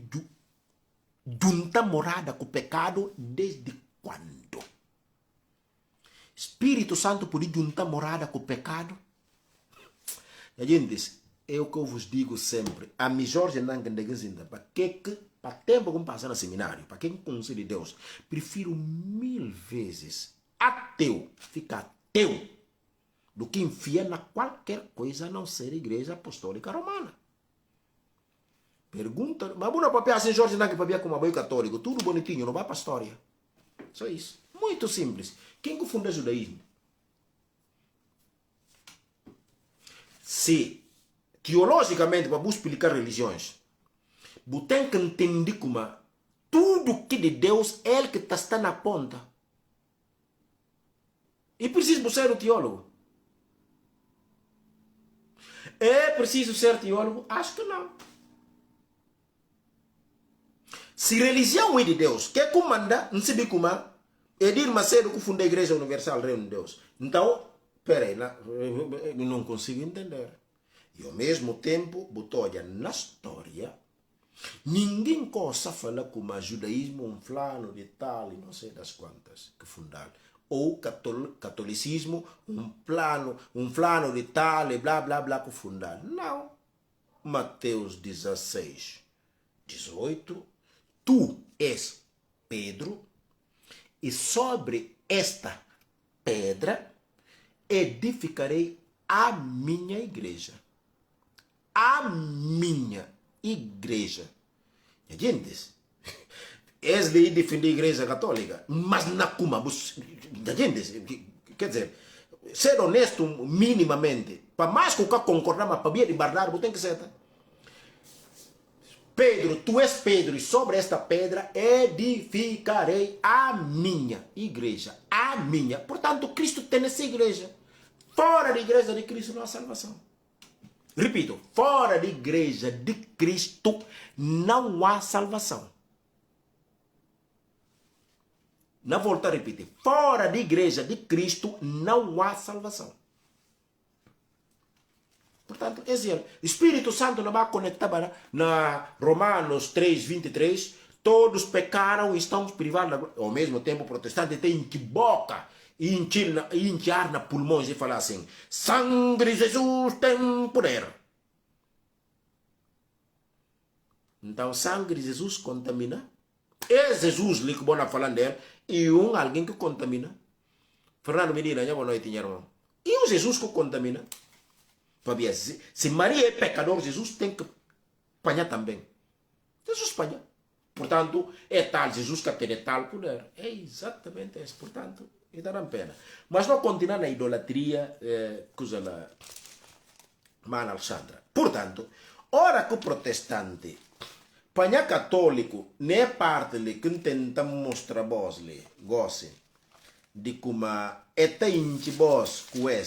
juntar morada com o pecado desde quando? Espírito Santo pode juntar morada com o pecado? A gente diz, é o que eu vos digo sempre. A melhor gente não entende para que para tempo que passa no seminário, para quem conhece de Deus, prefiro 1000 vezes ateu, ficar ateu, do que enfia na qualquer coisa a não ser igreja apostólica romana. Pergunta, mas não papel assim, Jorge, não que papel como apoio católico, tudo bonitinho, não vai para a história. Só isso. Muito simples. Quem que fundou o judaísmo? Se, teologicamente, para explicar religiões, você tem que entender como tudo que de Deus é ele que está na ponta. E preciso ser um teólogo. É preciso ser teólogo? Acho que não. Se religião é de Deus, quem comanda, não se como Edir Macedo que fundou a Igreja Universal Reino de Deus. Então, peraí, eu não consigo entender. E ao mesmo tempo, botou na história, ninguém cosa fala como o judaísmo um plano de tal e não sei das quantas que fundaram. Ou catolicismo um plano de tal e blá blá blá que fundaram. Não. Mateus 16, 18. Tu és Pedro, e sobre esta pedra edificarei a minha igreja. A minha igreja. E a gente diz, és de defender a igreja católica, mas na cuma, a gente diz, quer dizer, ser honesto minimamente, para mais que o que concordar, mas para bem de Bernardo, tem que ser. Tá? Pedro, tu és Pedro, e sobre esta pedra edificarei a minha igreja. A minha. Portanto, Cristo tem essa igreja. Fora da igreja de Cristo não há salvação. Repito, fora da igreja de Cristo não há salvação. Não volto a repetir. Fora da igreja de Cristo não há salvação. Portanto, esse é o Espírito Santo não vai conectar na Romanos 3, 23. Todos pecaram e estamos privados. Ao mesmo tempo, o protestante tem que boca e encher na pulmões e falar assim: sangue de Jesus tem poder. Então, sangue de Jesus contamina. É Jesus que bom falando dele e alguém que contamina. Fernando Medina, boa noite, irmão. E o Jesus que contamina? Se Maria é pecador, Jesus tem que apanhar também. Jesus apanha. Portanto, é tal Jesus que tem tal poder. É exatamente isso. Portanto, e dará pena. Mas não continuar na idolatria, coisa lá, Mana Alexandra. Portanto, ora que o protestante, apanhar católico, nem parte de que tenta mostrar vos, goste, de como é tem vos que é.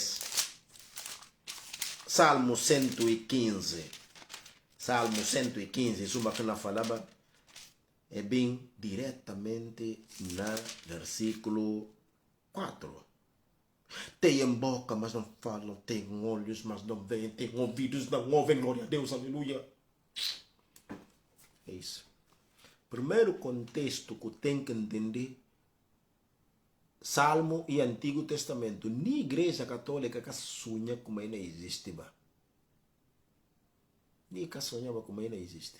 Salmo 115. Salmo 115, isso que nós falava, é bem diretamente no versículo 4. Tem boca, mas não falam, tem olhos, mas não veem, tem ouvidos, não ouvem, glória a Deus, aleluia. É isso. Primeiro contexto que tem que entender, Salmo e Antigo Testamento, nem igreja católica que sonha como ainda existe, ba. Nem que sonhava como ainda existe.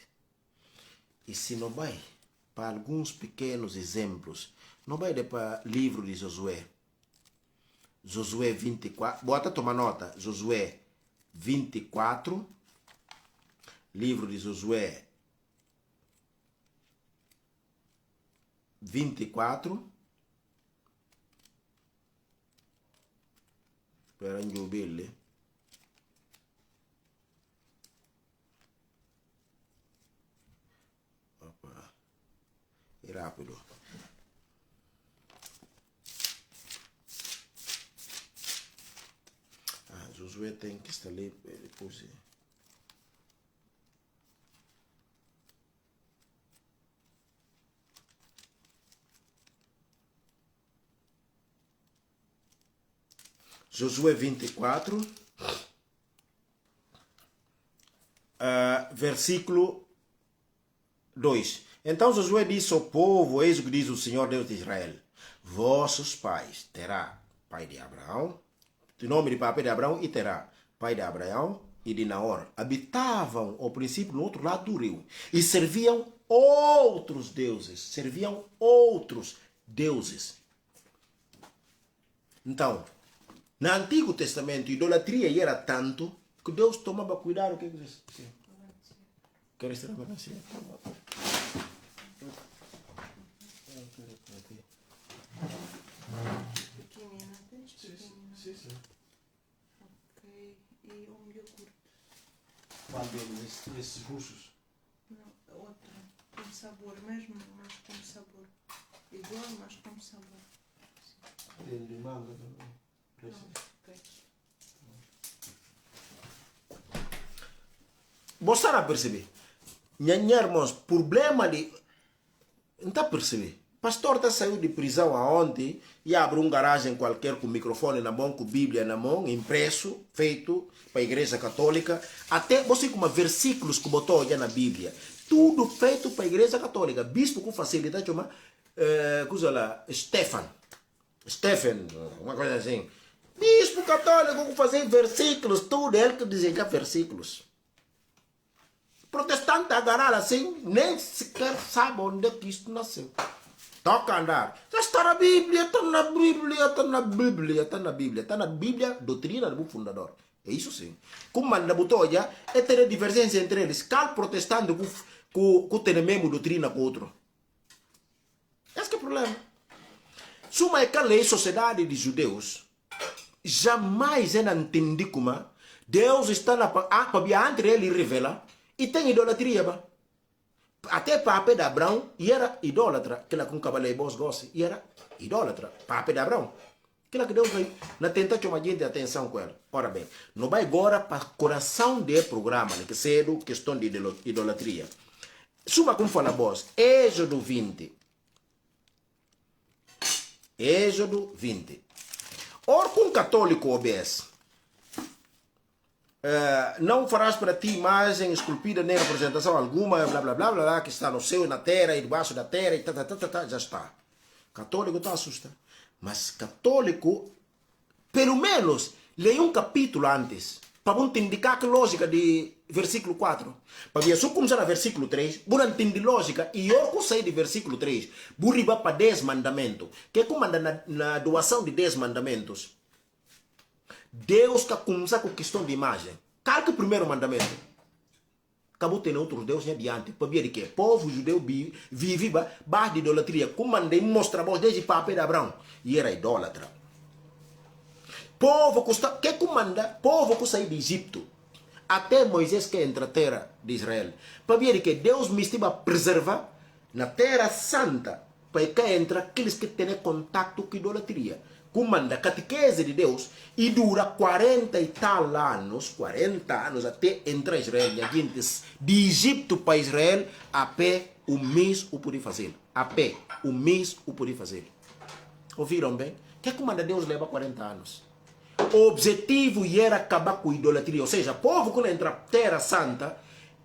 E se não vai para alguns pequenos exemplos, não vai para o livro de Josué. Josué 24, bota tomar nota, Josué 24, livro de Josué 24, para Njubile. Opa, é rápido. Josué tem que estar ali depois. Josué 24, versículo 2. Então Josué disse ao povo: eis o que diz o Senhor Deus de Israel: vossos pais terá pai de Abraão, o nome de papai de Abraão, e Terá, pai de Abraão e de Naor, habitavam ao princípio no outro lado do rio e serviam outros deuses. Então, no Antigo Testamento, a idolatria era tanto que Deus tomava cuidado. O que diz? Queres tirar para si? Sim. Ok. E um iogurte. Qual deles? Esses russos? Não, outra. Com sabor mesmo, mas com sabor. Igual, mas com sabor. Tem de manga também. Ok. Você não percebe? Irmãos, problema de... Não está a perceber? Pastor está saindo de prisão aonde e abre um garagem qualquer com microfone na mão, com Bíblia na mão, impresso, feito para a igreja católica. Até você com versículos que botou olhar na Bíblia. Tudo feito para a igreja católica. Bispo com facilidade, chama, coisa lá, Stephen, uma coisa assim. Bispo católico com fazer versículos, tudo ele que desenha versículos. Protestante agarrar assim, nem sequer sabe onde é que isto nasceu. Toca andar. Já está na Bíblia, está na Bíblia, está na Bíblia, está na Bíblia. Está na Bíblia, doutrina do fundador. É isso sim. Como manda botou já, é ter divergência entre eles. Qual protestante que tem a mesma doutrina com o outro? Esse que é o problema. Se uma lei sociedade de judeus, jamais eu não entendi como Deus está na entre ele e revela e tem idolatria. Até Papa de Abraão era idólatra, que ela com cavaleiro bons gosta, e era idólatra, Papa de Abraão. Que ela que Deus vai na tentar chamar gente de atenção com ela. Ora bem, não vai agora para o coração do programa, que cedo, questão de idolatria. Suma como fala vós, Êxodo 20. Êxodo 20. Ora, com um católico obedece. Não farás para ti imagem esculpida nem representação alguma, blá blá blá blá, que está no céu, na terra e debaixo da terra, e já está. Católico está assustado. Mas católico, pelo menos, leia um capítulo antes, para não indicar que lógica de versículo 4. Para ver, se começar no versículo 3, vou entender lógica, e eu sair de versículo 3, vou arribar para 10 mandamentos, que é como na doação de 10 mandamentos. Deus está começando com questão de imagem. Qual que é o primeiro mandamento? Acabou tendo outros deuses adiante. Para ver que o povo judeu vive baixo de idolatria. Como mandei mostrar desde Papa de Abraão. E era idólatra. Povo que comanda, povo que saiu de Egito. Até Moisés que entra na terra de Israel. Para ver que Deus me estava preservar na terra santa. Para que entra aqueles que têm contato com idolatria. Comanda a catequese de Deus e dura 40 e tal anos, 40 anos até entrar Israel. E a gente de Egito para Israel, a pé um mês o poder fazer. A pé um mês o poder fazer. Ouviram bem? Que comanda Deus leva 40 anos. O objetivo era acabar com a idolatria. Ou seja, o povo que entra na terra santa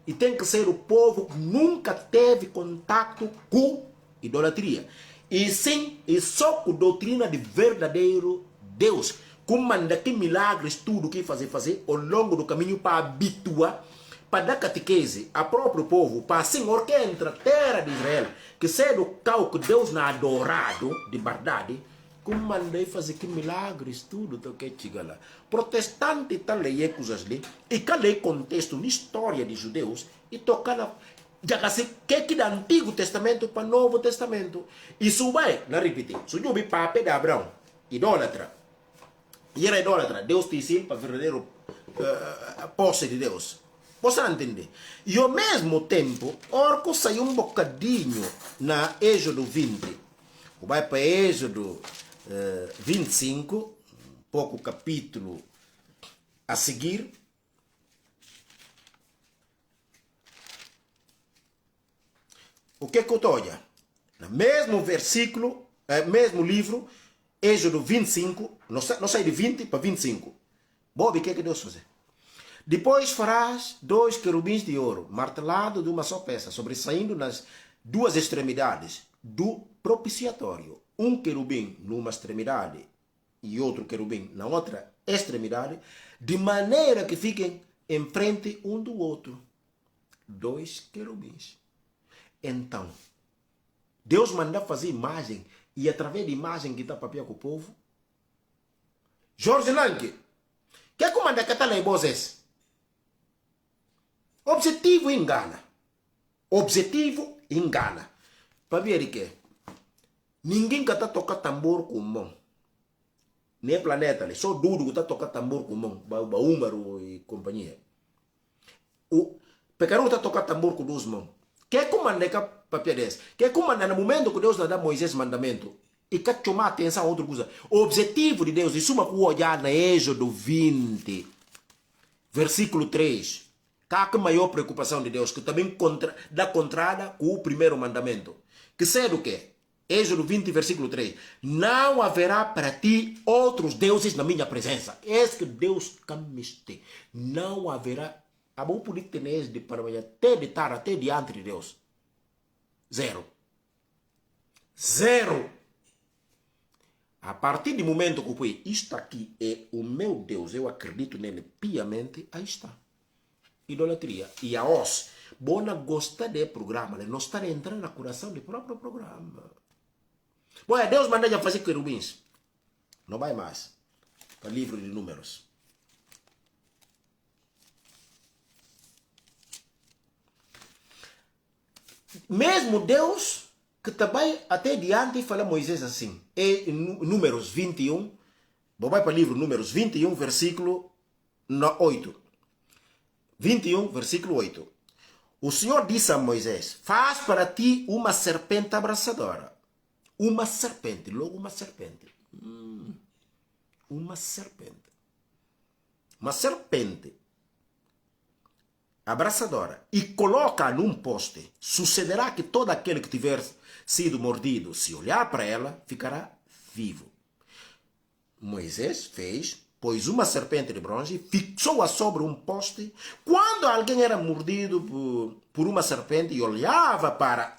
e tem que ser o povo que nunca teve contato com idolatria. E sim, e só com doutrina de verdadeiro Deus, como manda que milagres, tudo que fazer ao longo do caminho para habituar, para dar catequese a próprio povo, para Senhor que entra na terra de Israel, que sai do cal que Deus não adorado de verdade, como mandei fazer que milagres, tudo que chega lá. Protestante está lendo coisas ali, e que lê contexto na história de judeus, e toca na. Já que é do Antigo Testamento para o Novo Testamento. Isso vai, não repetir. Se eu vi papo de Abraão, idólatra, e era idólatra, Deus te ensina para verdadeiro posse de Deus. Você entender? E ao mesmo tempo, orco saiu um bocadinho na Êxodo 20. Vai para Êxodo 25, pouco capítulo a seguir. O que eu estou olhando? No mesmo versículo, mesmo livro, Êxodo 25, não sai de 20 para 25. Bob, o que Deus fazer? Depois farás 2 querubins de ouro, martelado de uma só peça, sobressaindo nas duas extremidades do propiciatório. Um querubim numa extremidade e outro querubim na outra extremidade, de maneira que fiquem em frente um do outro. 2 querubins. Então, Deus manda fazer imagem, e através da imagem que está papel com o povo, Jorge Lange, que é como anda que está lá em Bozes? Objetivo engana. Objetivo engana. Para ver que ninguém que está tocando tambor com mão. Nem planeta, só Dudu que está tocando tambor com mão. Baúmaro e companhia. O Pecaru está tocando tambor com 2 mãos. Que é como anda que papel desse? Que é como anda no momento que Deus dá Moisés mandamento. E que chamar atenção a outra coisa. O objetivo de Deus, isso é uma olhar na Êxodo 20, versículo 3. Que é a maior preocupação de Deus, que também dá contrada com o primeiro mandamento. Que sei do quê? Êxodo 20, versículo 3. Não haverá para ti outros deuses na minha presença. Esse que Deus camiste. Não haverá. A bom poder ter de para até de estar até diante de Deus. 0. 0. A partir do momento que eu fui, isto aqui é o meu Deus, eu acredito nele piamente, aí está. Idolatria. E a os, bona gosta de programa, não está entrando na coração do próprio programa. Bom, Deus manda já fazer querubins. Não vai mais. Para o livro de Números. Mesmo Deus, que também até diante fala Moisés assim, em Números 21, vai para o livro Números 21, versículo 8. 21, versículo 8. O Senhor disse a Moisés, faz para ti uma serpente abraçadora. Uma serpente, logo uma serpente. Uma serpente. Uma serpente abraçadora, e coloca num poste. Sucederá que todo aquele que tiver sido mordido, se olhar para ela, ficará vivo. Moisés fez, pôs uma serpente de bronze, fixou-a sobre um poste. Quando alguém era mordido por uma serpente e olhava para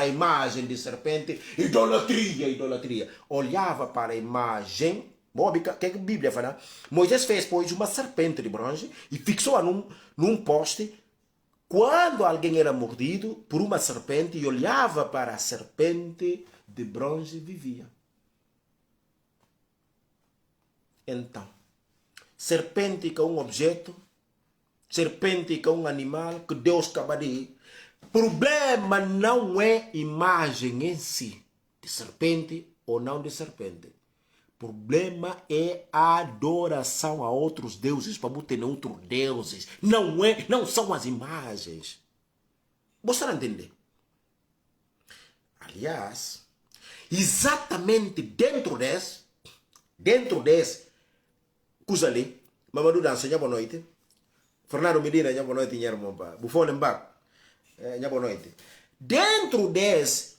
a imagem de serpente, idolatria, olhava para a imagem. O que a Bíblia fala? Moisés fez, pois, uma serpente de bronze e fixou-a num poste. Quando alguém era mordido por uma serpente e olhava para a serpente de bronze, vivia. Então, serpente que é um objeto, serpente que é um animal que Deus acaba de... Problema não é imagem em si, de serpente ou não de serpente. Problema é a adoração a outros deuses, para ter outros deuses. Não são as imagens. Você não entende? Aliás, exatamente dentro desse, coisa ali, Mamadou Dança, boa noite. Fernando Medina, boa noite, irmão. Bufone Mbak, boa noite. Dentro desse,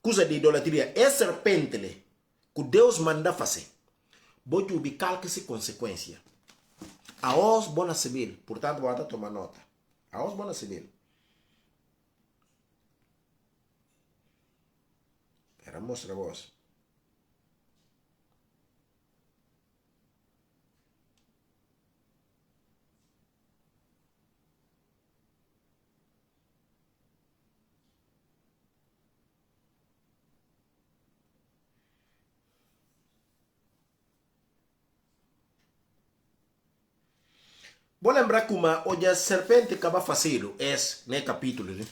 coisa de idolatria, é serpente ali, que Deus manda fazer. Bote ubicar que se consequência. A os bona civil, portanto, bota tomar nota. A os bona civil. Era mostra a vós. Vou lembrar que uma olha serpente acaba fazendo esse né, capítulo. Né?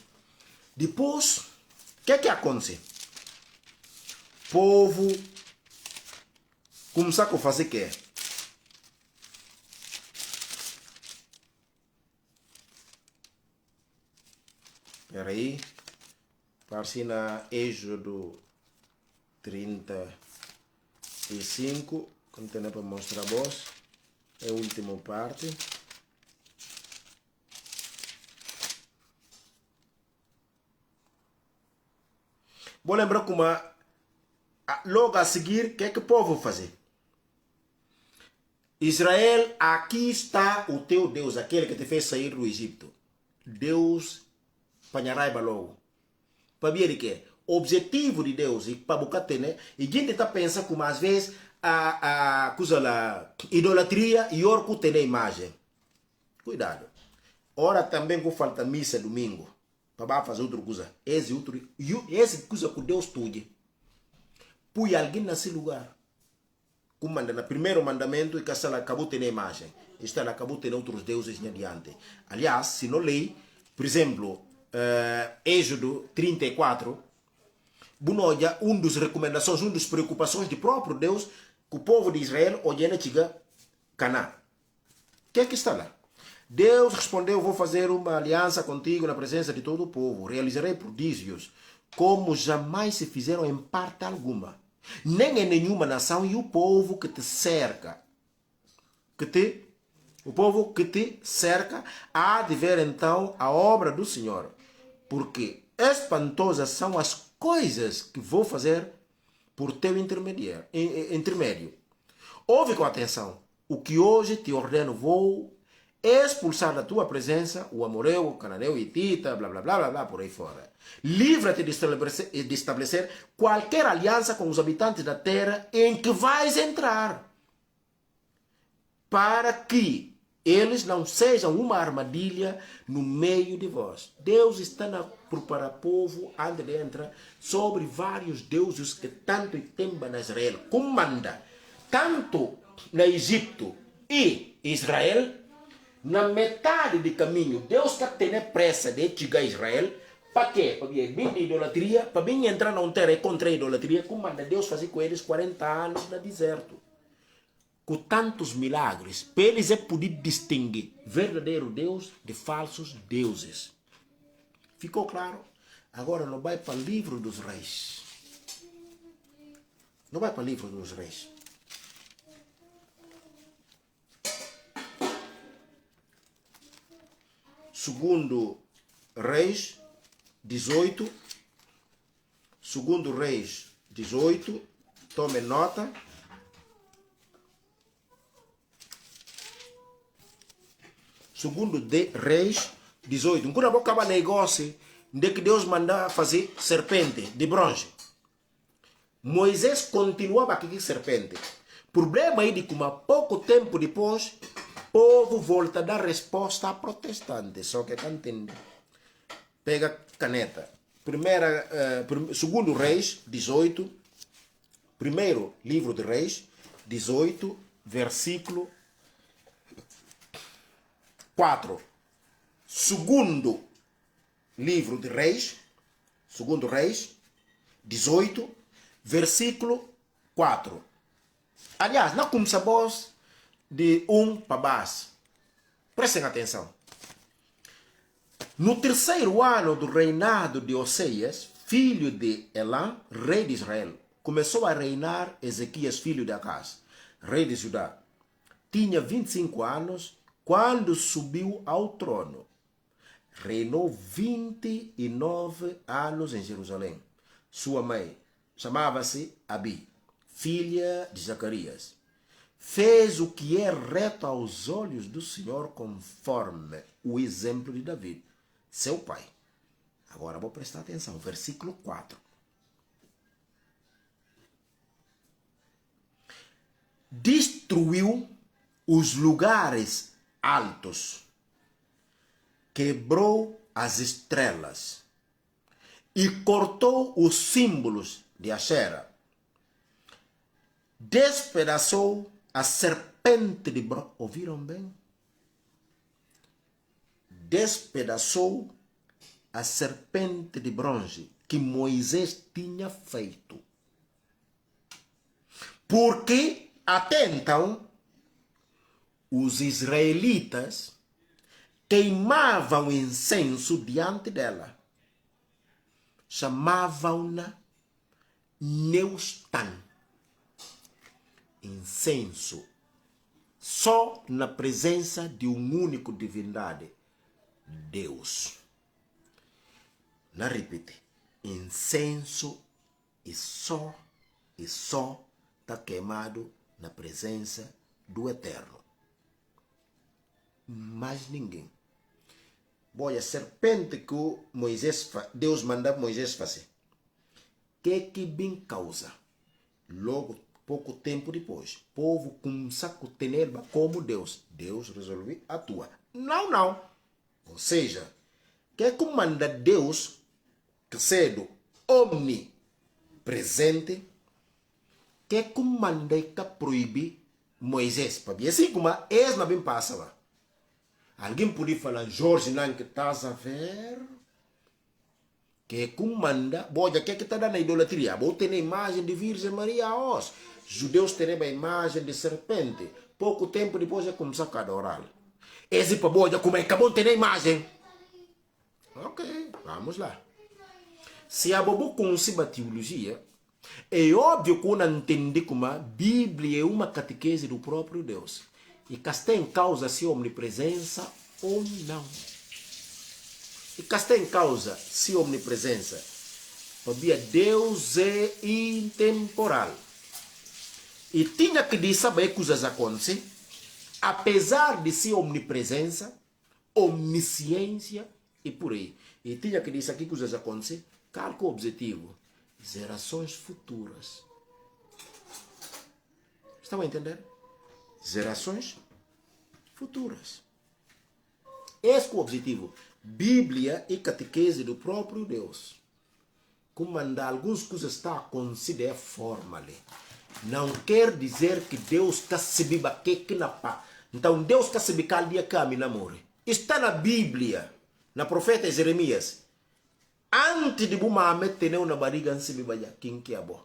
Depois, o que acontece? O povo começar a fazer o quê? Espera aí. Parece na Êxodo 35. Como tem para mostrar a vós. É a última parte. Vou lembrar como logo a seguir, o que é que o povo vai fazer? Israel, aqui está o teu Deus, aquele que te fez sair do Egito. Deus panharaiba logo. Para ver o que? O objetivo de Deus, e para buscar né? E a gente está pensando como às vezes a idolatria e orco tem a imagem. Cuidado. Ora também que falta missa domingo. Para fazer outra coisa. Esse coisa que Deus tudo. Põe alguém nesse lugar. Como manda no primeiro mandamento e que ela acabou de ter a imagem. Esta acabou de ter outros deuses adiante. Aliás, se não lei, por exemplo, Êxodo 34, bunoja das recomendações, das preocupações do próprio Deus, que o povo de Israel olha chega Canaã. O que é que está lá? Deus respondeu, vou fazer uma aliança contigo na presença de todo o povo. Realizarei prodígios, como jamais se fizeram em parte alguma. Nem em nenhuma nação, e o povo que te cerca. O povo que te cerca há de ver então a obra do Senhor. Porque espantosas são as coisas que vou fazer por teu intermédio. Ouve com atenção. O que hoje te ordeno, vou expulsar da tua presença o amoreu, o cananeu, o hitita, blá blá blá blá blá, por aí fora. Livra-te de estabelecer qualquer aliança com os habitantes da terra em que vais entrar, para que eles não sejam uma armadilha no meio de vós. Deus está a preparar o povo antes de entrar sobre vários deuses que tanto temem na Israel. Como manda, tanto no Egito e Israel, na metade do caminho, Deus está tendo pressa de chegar a Israel. Para quê? Para vir de idolatria, para vir entrar na terra contra a idolatria, como manda Deus fazer com eles 40 anos no deserto. Com tantos milagres, para eles é poder distinguir verdadeiro Deus de falsos deuses. Ficou claro? Agora não vai para o livro dos reis. Não vai para o livro dos reis. Segundo Reis 18. Segundo Reis 18. Tome nota. Segundo Reis 18. Quando acaba o negócio de que Deus manda fazer serpente de bronze. Moisés continuava com aquela serpente. Problema aí de que pouco tempo depois, o povo volta a dar resposta a protestante. Só que está entendendo. Pega caneta. Segundo Reis 18. Primeiro livro de Reis 18, versículo 4. Segundo livro de Reis, segundo Reis 18, versículo 4. Aliás, não começamos de 1 para baixo. Prestem atenção. No terceiro ano do reinado de Oseias, filho de Elã, rei de Israel, começou a reinar Ezequias, filho de Acaz, rei de Judá. Tinha 25 anos quando subiu ao trono. Reinou 29 anos em Jerusalém. Sua mãe chamava-se Abi, filha de Zacarias. Fez o que é reto aos olhos do Senhor, conforme o exemplo de Davi, seu pai. Agora vou prestar atenção, versículo 4. destruiu os lugares altos, quebrou as estrelas e cortou os símbolos de Asherah. Despedaçou a serpente de bronze. Ouviram bem? Despedaçou a serpente de bronze que Moisés tinha feito. Porque até então os israelitas queimavam incenso diante dela. Chamavam-na Neustan. Incenso. Só na presença de um único divindade, Deus. Não repite. Incenso e só está queimado na presença do Eterno. Mais ninguém. Boa, a serpente que Deus manda Moisés fazer. Que bem causa? Logo, pouco tempo depois, o povo começa a ter como Deus. Deus resolveu atuar. Não. Ou seja, que manda Deus, que sendo omnipresente, que manda que proíbe Moisés. Para assim como eles não bem passam. Alguém podia falar, Jorge, não que estás a ver? Que comanda, boa, que está dando a idolatria. Vou ter a imagem de Virgem Maria aos. Judeus terem a imagem de serpente. Pouco tempo depois já começar a adorar. Esse para boa, como é que acabou de ter a imagem? Ok, vamos lá. Se a bobo concebe a teologia, é óbvio que não entende como a Bíblia é uma catequese do próprio Deus. E que está em causa se omnipresença ou não. E que está em causa se omnipresença. Porque Deus é intemporal. E tinha que saber coisas acontecem, apesar de ser omnipresença, omnisciência e por aí. E tinha que dizer que coisas acontecem, qual é o objetivo? Gerações futuras. Estão a entender? Gerações futuras. Esse é o objetivo. Bíblia e catequese do próprio Deus. Como algumas coisas está a considerar forma ali. Não quer dizer que Deus está se biba que na pá. Então Deus está se bicar dia que a minha amor. Está na Bíblia, na profeta Jeremias. Antes de Mahomet ter na barriga se biba já quem que é bom.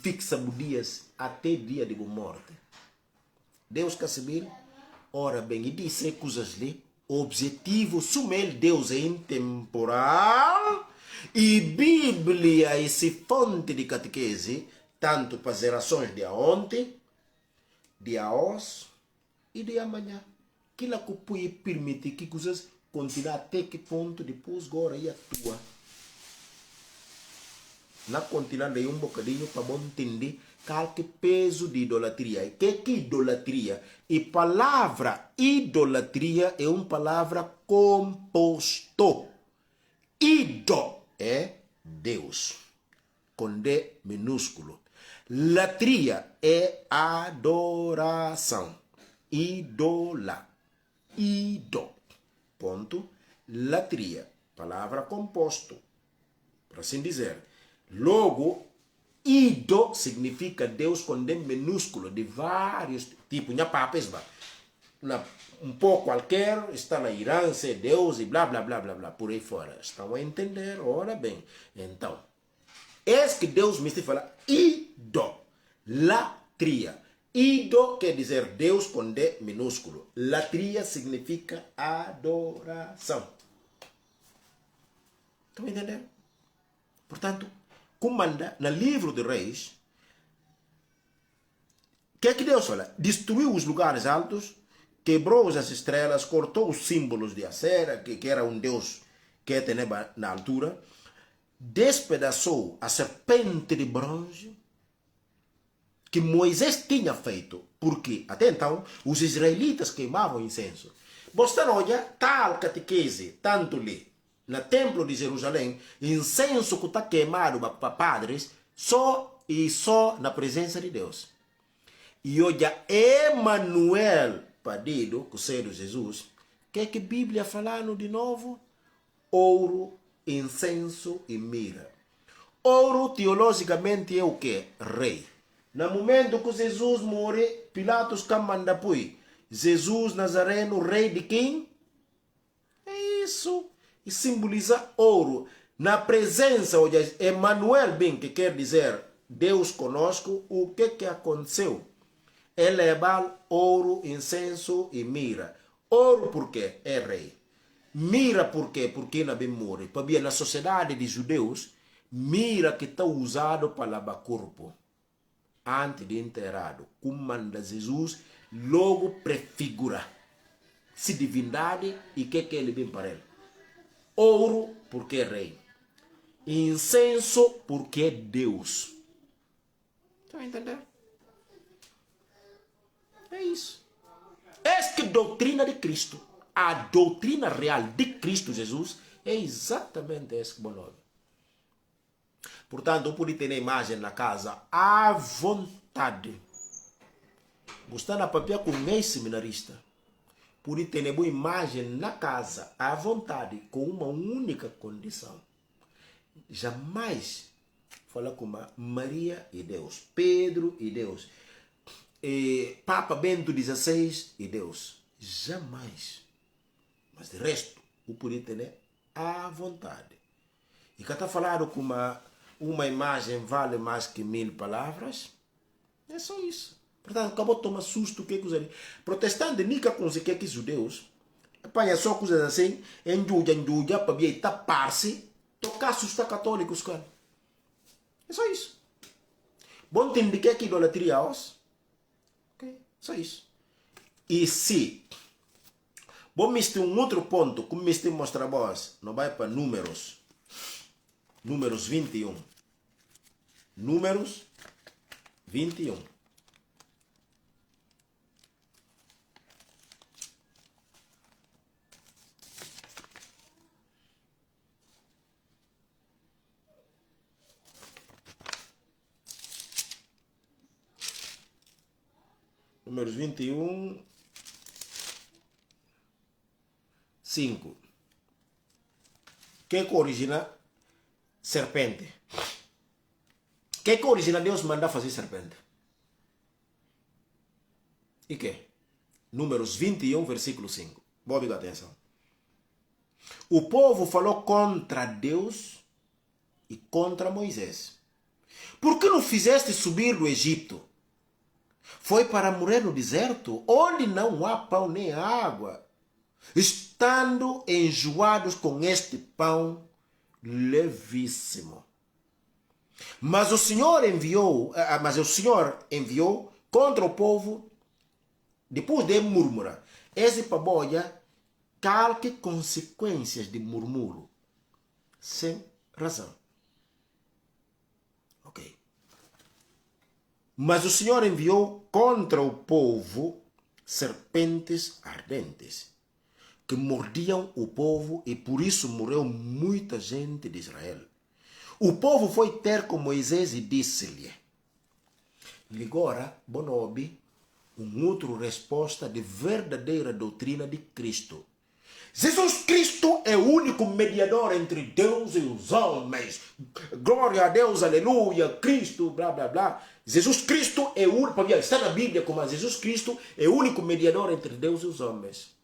Fixa dias até dia de morte. Deus quer saber, ora bem, e disse coisas ali, o objetivo, sumel Deus é intemporal, e Bíblia é essa fonte de catequese, tanto para gerações de ontem, de hoje e de amanhã. Que lá que pode permitir que coisas continuem até que ponto depois agora e atua. Na continuar de um bocadinho para bom entender qual que peso de idolatria. Que idolatria? E palavra idolatria é uma palavra composto. Ido é Deus, com D minúsculo. Latria é adoração. Idola. Ido. Ponto. Latria. Palavra composto. Por assim dizer. Logo, Ido significa Deus com D minúsculo, de vários tipos. Um pouco qualquer, está na Irã, ser Deus e blá, blá, blá, blá, blá, por aí fora. Estão a entender? Ora bem. Então, esse que Deus me fala, Ido, latria. Ido quer dizer Deus com D minúsculo. Latria significa adoração. Estão a entender? Portanto, comanda no livro de Reis, que Deus fala? Destruiu os lugares altos, quebrou as estrelas, cortou os símbolos de Asherah, que era um Deus que tinha na altura, despedaçou a serpente de bronze que Moisés tinha feito, porque até então os israelitas queimavam incenso. Você olha, tal catequese, tanto ali, no templo de Jerusalém, incenso que está queimado para padres, só e só na presença de Deus. E hoje Emmanuel, padido, que seja Jesus, o que a Bíblia falando de novo? Ouro, incenso e mira. Ouro, teologicamente, é o que? Rei. No momento que Jesus morre, Pilatos manda pui. Jesus Nazareno, rei de quem? É isso. E simboliza ouro. Na presença, hoje, Emmanuel, bem, que quer dizer Deus conosco, o que aconteceu? É levar ouro, incenso e mira. Ouro porque é rei. Mira por quê? Porque não bem morre. Porque na sociedade de judeus, mira que está usado para lavar corpo. Antes de enterrado. Como manda Jesus, logo prefigura se divindade e que ele vem para ele. Ouro porque é rei. Incenso porque é Deus. Estão a entender? É isso. Essa que doutrina de Cristo, a doutrina real de Cristo Jesus, é exatamente essa que nós. Portanto, eu pude ter a imagem na casa à vontade. Gostar na papel com meio seminarista. Pude ter uma imagem na casa à vontade, com uma única condição. Jamais falar com Maria e Deus, Pedro e Deus, Papa Bento XVI e Deus. Jamais. Mas de resto, o poder ter à vontade. E que está falando com uma imagem vale mais que 1000 palavras. É só isso. Portanto, acabou de tomar susto. Que coisa. Protestante nunca consegue que judeus apanha só coisas assim, enjuja, para vir tapar-se, tocar assustar católicos, cara. É só isso. Bom entender que é que idolatria é isso. Ok? Só isso. E se bom mister um outro ponto, como mister mostra a voz, não vai para números. Números 21. Números 21. Números 21, 5. Que origina serpente? Que origina Deus manda fazer serpente? E que? Números 21, versículo 5. Boa ouvir atenção. O povo falou contra Deus e contra Moisés. Por que não fizeste subir do Egito? Foi para morrer no deserto, onde não há pão nem água, estando enjoados com este pão levíssimo. Mas o Senhor enviou contra o povo, depois de murmurar. Esse paboia calque consequências de murmúrio, sem razão. Ok. Mas o Senhor enviou contra o povo serpentes ardentes, que mordiam o povo, e por isso morreu muita gente de Israel. O povo foi ter com Moisés e disse-lhe: agora, bonobi, outra resposta de verdadeira doutrina de Cristo. Jesus Cristo é o único mediador entre Deus e os homens. Glória a Deus, aleluia, Cristo, blá, blá, blá. Jesus Cristo é o único, está na Bíblia como Jesus Cristo é o único mediador entre Deus e os homens.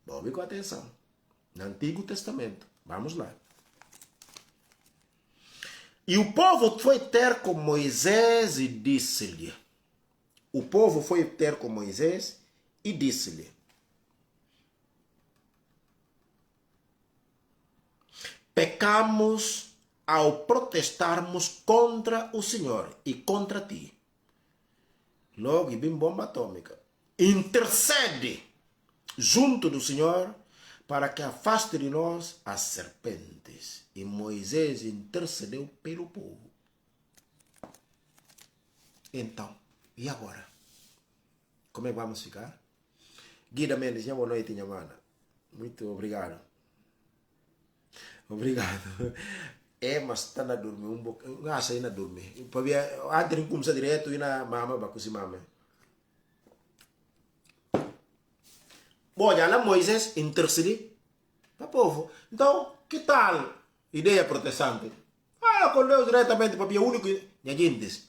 Vamos com atenção. No Antigo Testamento. Vamos lá. E o povo foi ter com Moisés e disse-lhe. O povo foi ter com Moisés e disse-lhe: pecamos ao protestarmos contra o Senhor e contra ti. Logo, e bem bomba atômica. Intercede junto do Senhor para que afaste de nós as serpentes. E Moisés intercedeu pelo povo. Então, e agora? Como é que vamos ficar? Guida Mendes, boa noite, Nhemana. Muito obrigado. Obrigado. mas está na dormir um pouco. Ah, sai na dormir. Para ver, antes começa direto e na mama, para cozinhar mama. Bom, já lá Moisés intercede para o povo. Então, que tal ideia protestante? Fala com Deus diretamente, para o único. E a gente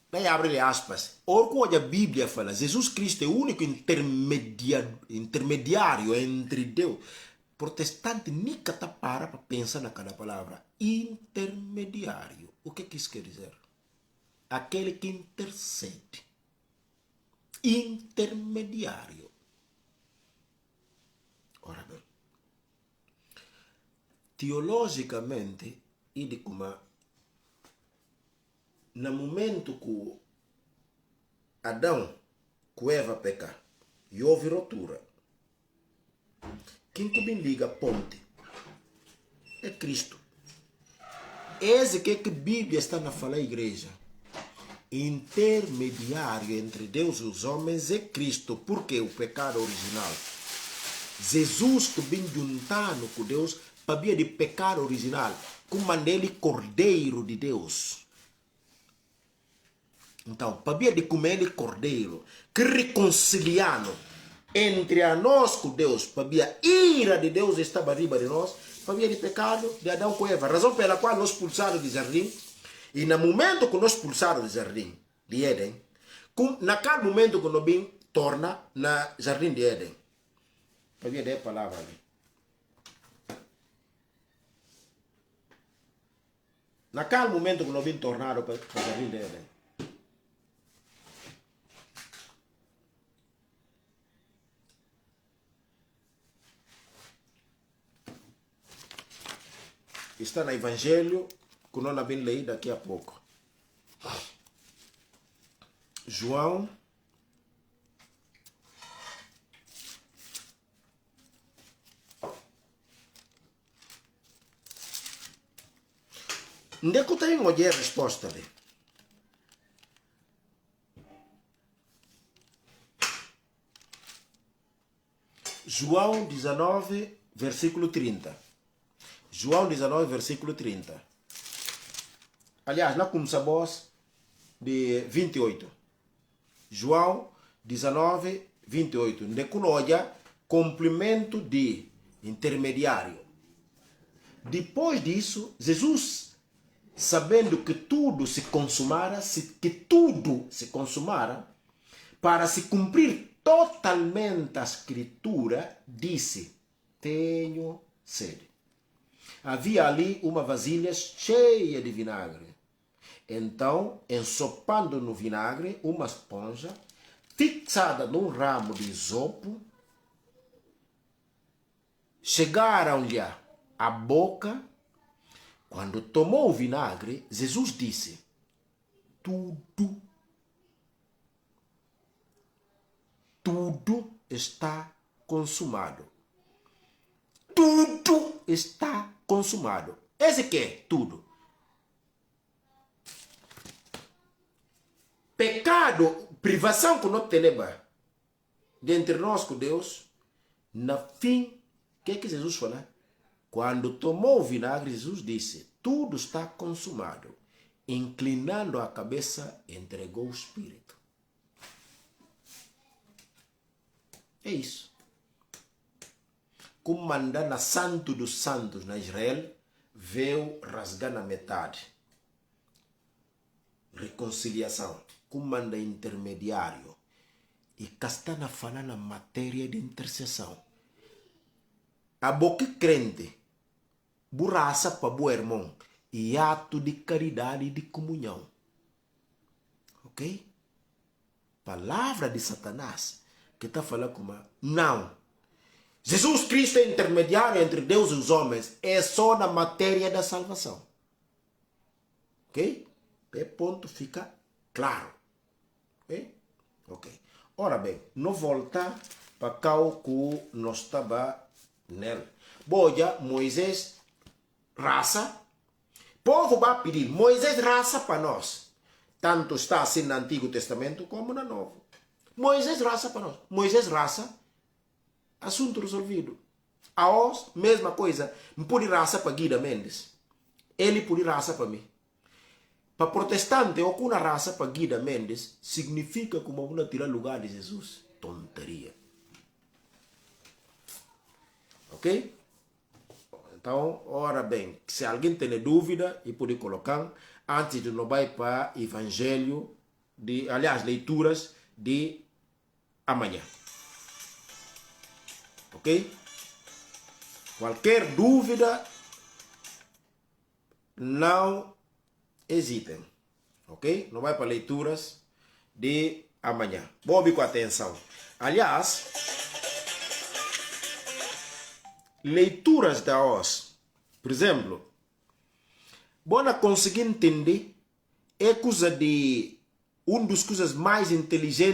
daí abre aspas. Orco a Bíblia fala, Jesus Cristo é o único intermediário entre Deus. Protestante nunca para pensar naquela palavra. Intermediário. O que isso quer dizer? Aquele que intercede. Intermediário. Ora bem. Teologicamente, ele como no momento que Adão com Eva peca, e houve ruptura, quem também liga a ponte é Cristo. Esse que a Bíblia está na fala igreja. Intermediário entre Deus e os homens é Cristo. Porque o pecado original. Jesus que vem juntando com Deus para via de pecado original. Como ele cordeiro de Deus. Então, para via de como ele cordeiro. Que reconciliando entre a nós com Deus. Para via ira de Deus estava arriba de nós. Para via de pecado de Adão com Eva. Razão pela qual nós expulsaram do jardim. E no momento que nós expulsaram do jardim de Éden. Naquele momento que nós vim torna na jardim de Éden. Para via de palavra ali. Naquele momento que nós vim tornar para o jardim de Éden. Está no Evangelho que nós vamos ler daqui a pouco. João. Onde é que eu tenho a resposta ali? João 19, versículo 30. João 19, versículo 30. Aliás, lá começamos de 28. João 19, 28. Onde que olha complemento de intermediário. Depois disso, Jesus, sabendo que tudo se consumara, para se cumprir totalmente a escritura, disse: tenho sede. Havia ali uma vasilha cheia de vinagre. Então, ensopando no vinagre uma esponja, fixada num ramo de isopo, chegaram-lhe à boca. Quando tomou o vinagre, Jesus disse: tudo está consumado. Tudo está consumado. Esse que é tudo. Pecado, privação que nós temos dentre nós com Deus, na fim, o que Jesus falou? Quando tomou o vinagre, Jesus disse: tudo está consumado. Inclinando a cabeça, entregou o Espírito. É isso. Como mandar na Santo dos Santos, na Israel, veio rasgar na metade. Reconciliação. Como manda intermediário. E cá está na falar na matéria de intercessão. A boca crente, buraça para o irmão, e ato de caridade e de comunhão. Ok? Palavra de Satanás, que está falando como não. Jesus Cristo é intermediário entre Deus e os homens. É só na matéria da salvação. Ok? É ponto fica claro. Ok? Ok. Ora bem, não volta para cá que nós estava nele. Boia, Moisés raça. Povo vai pedir, Moisés raça para nós. Tanto está assim no Antigo Testamento como no Novo. Moisés raça para nós. Moisés raça. Assunto resolvido. A nós, mesma coisa. Não pode raça para Guida Mendes. ele pode raça para mim. Para protestante, ou com uma raça para Guida Mendes, significa que uma tirar lugar de Jesus. Tonteria. Ok? Então, ora bem, se alguém tem dúvida, e pode colocar, antes de nós vai para Evangelho, aliás, leituras de amanhã. Ok? Qualquer dúvida, não hesitem. Ok? Não vai para leituras de amanhã. Vou ouvir com atenção. Aliás, leituras da OS, por exemplo, bora conseguir entender é coisa de dos coisas mais inteligentes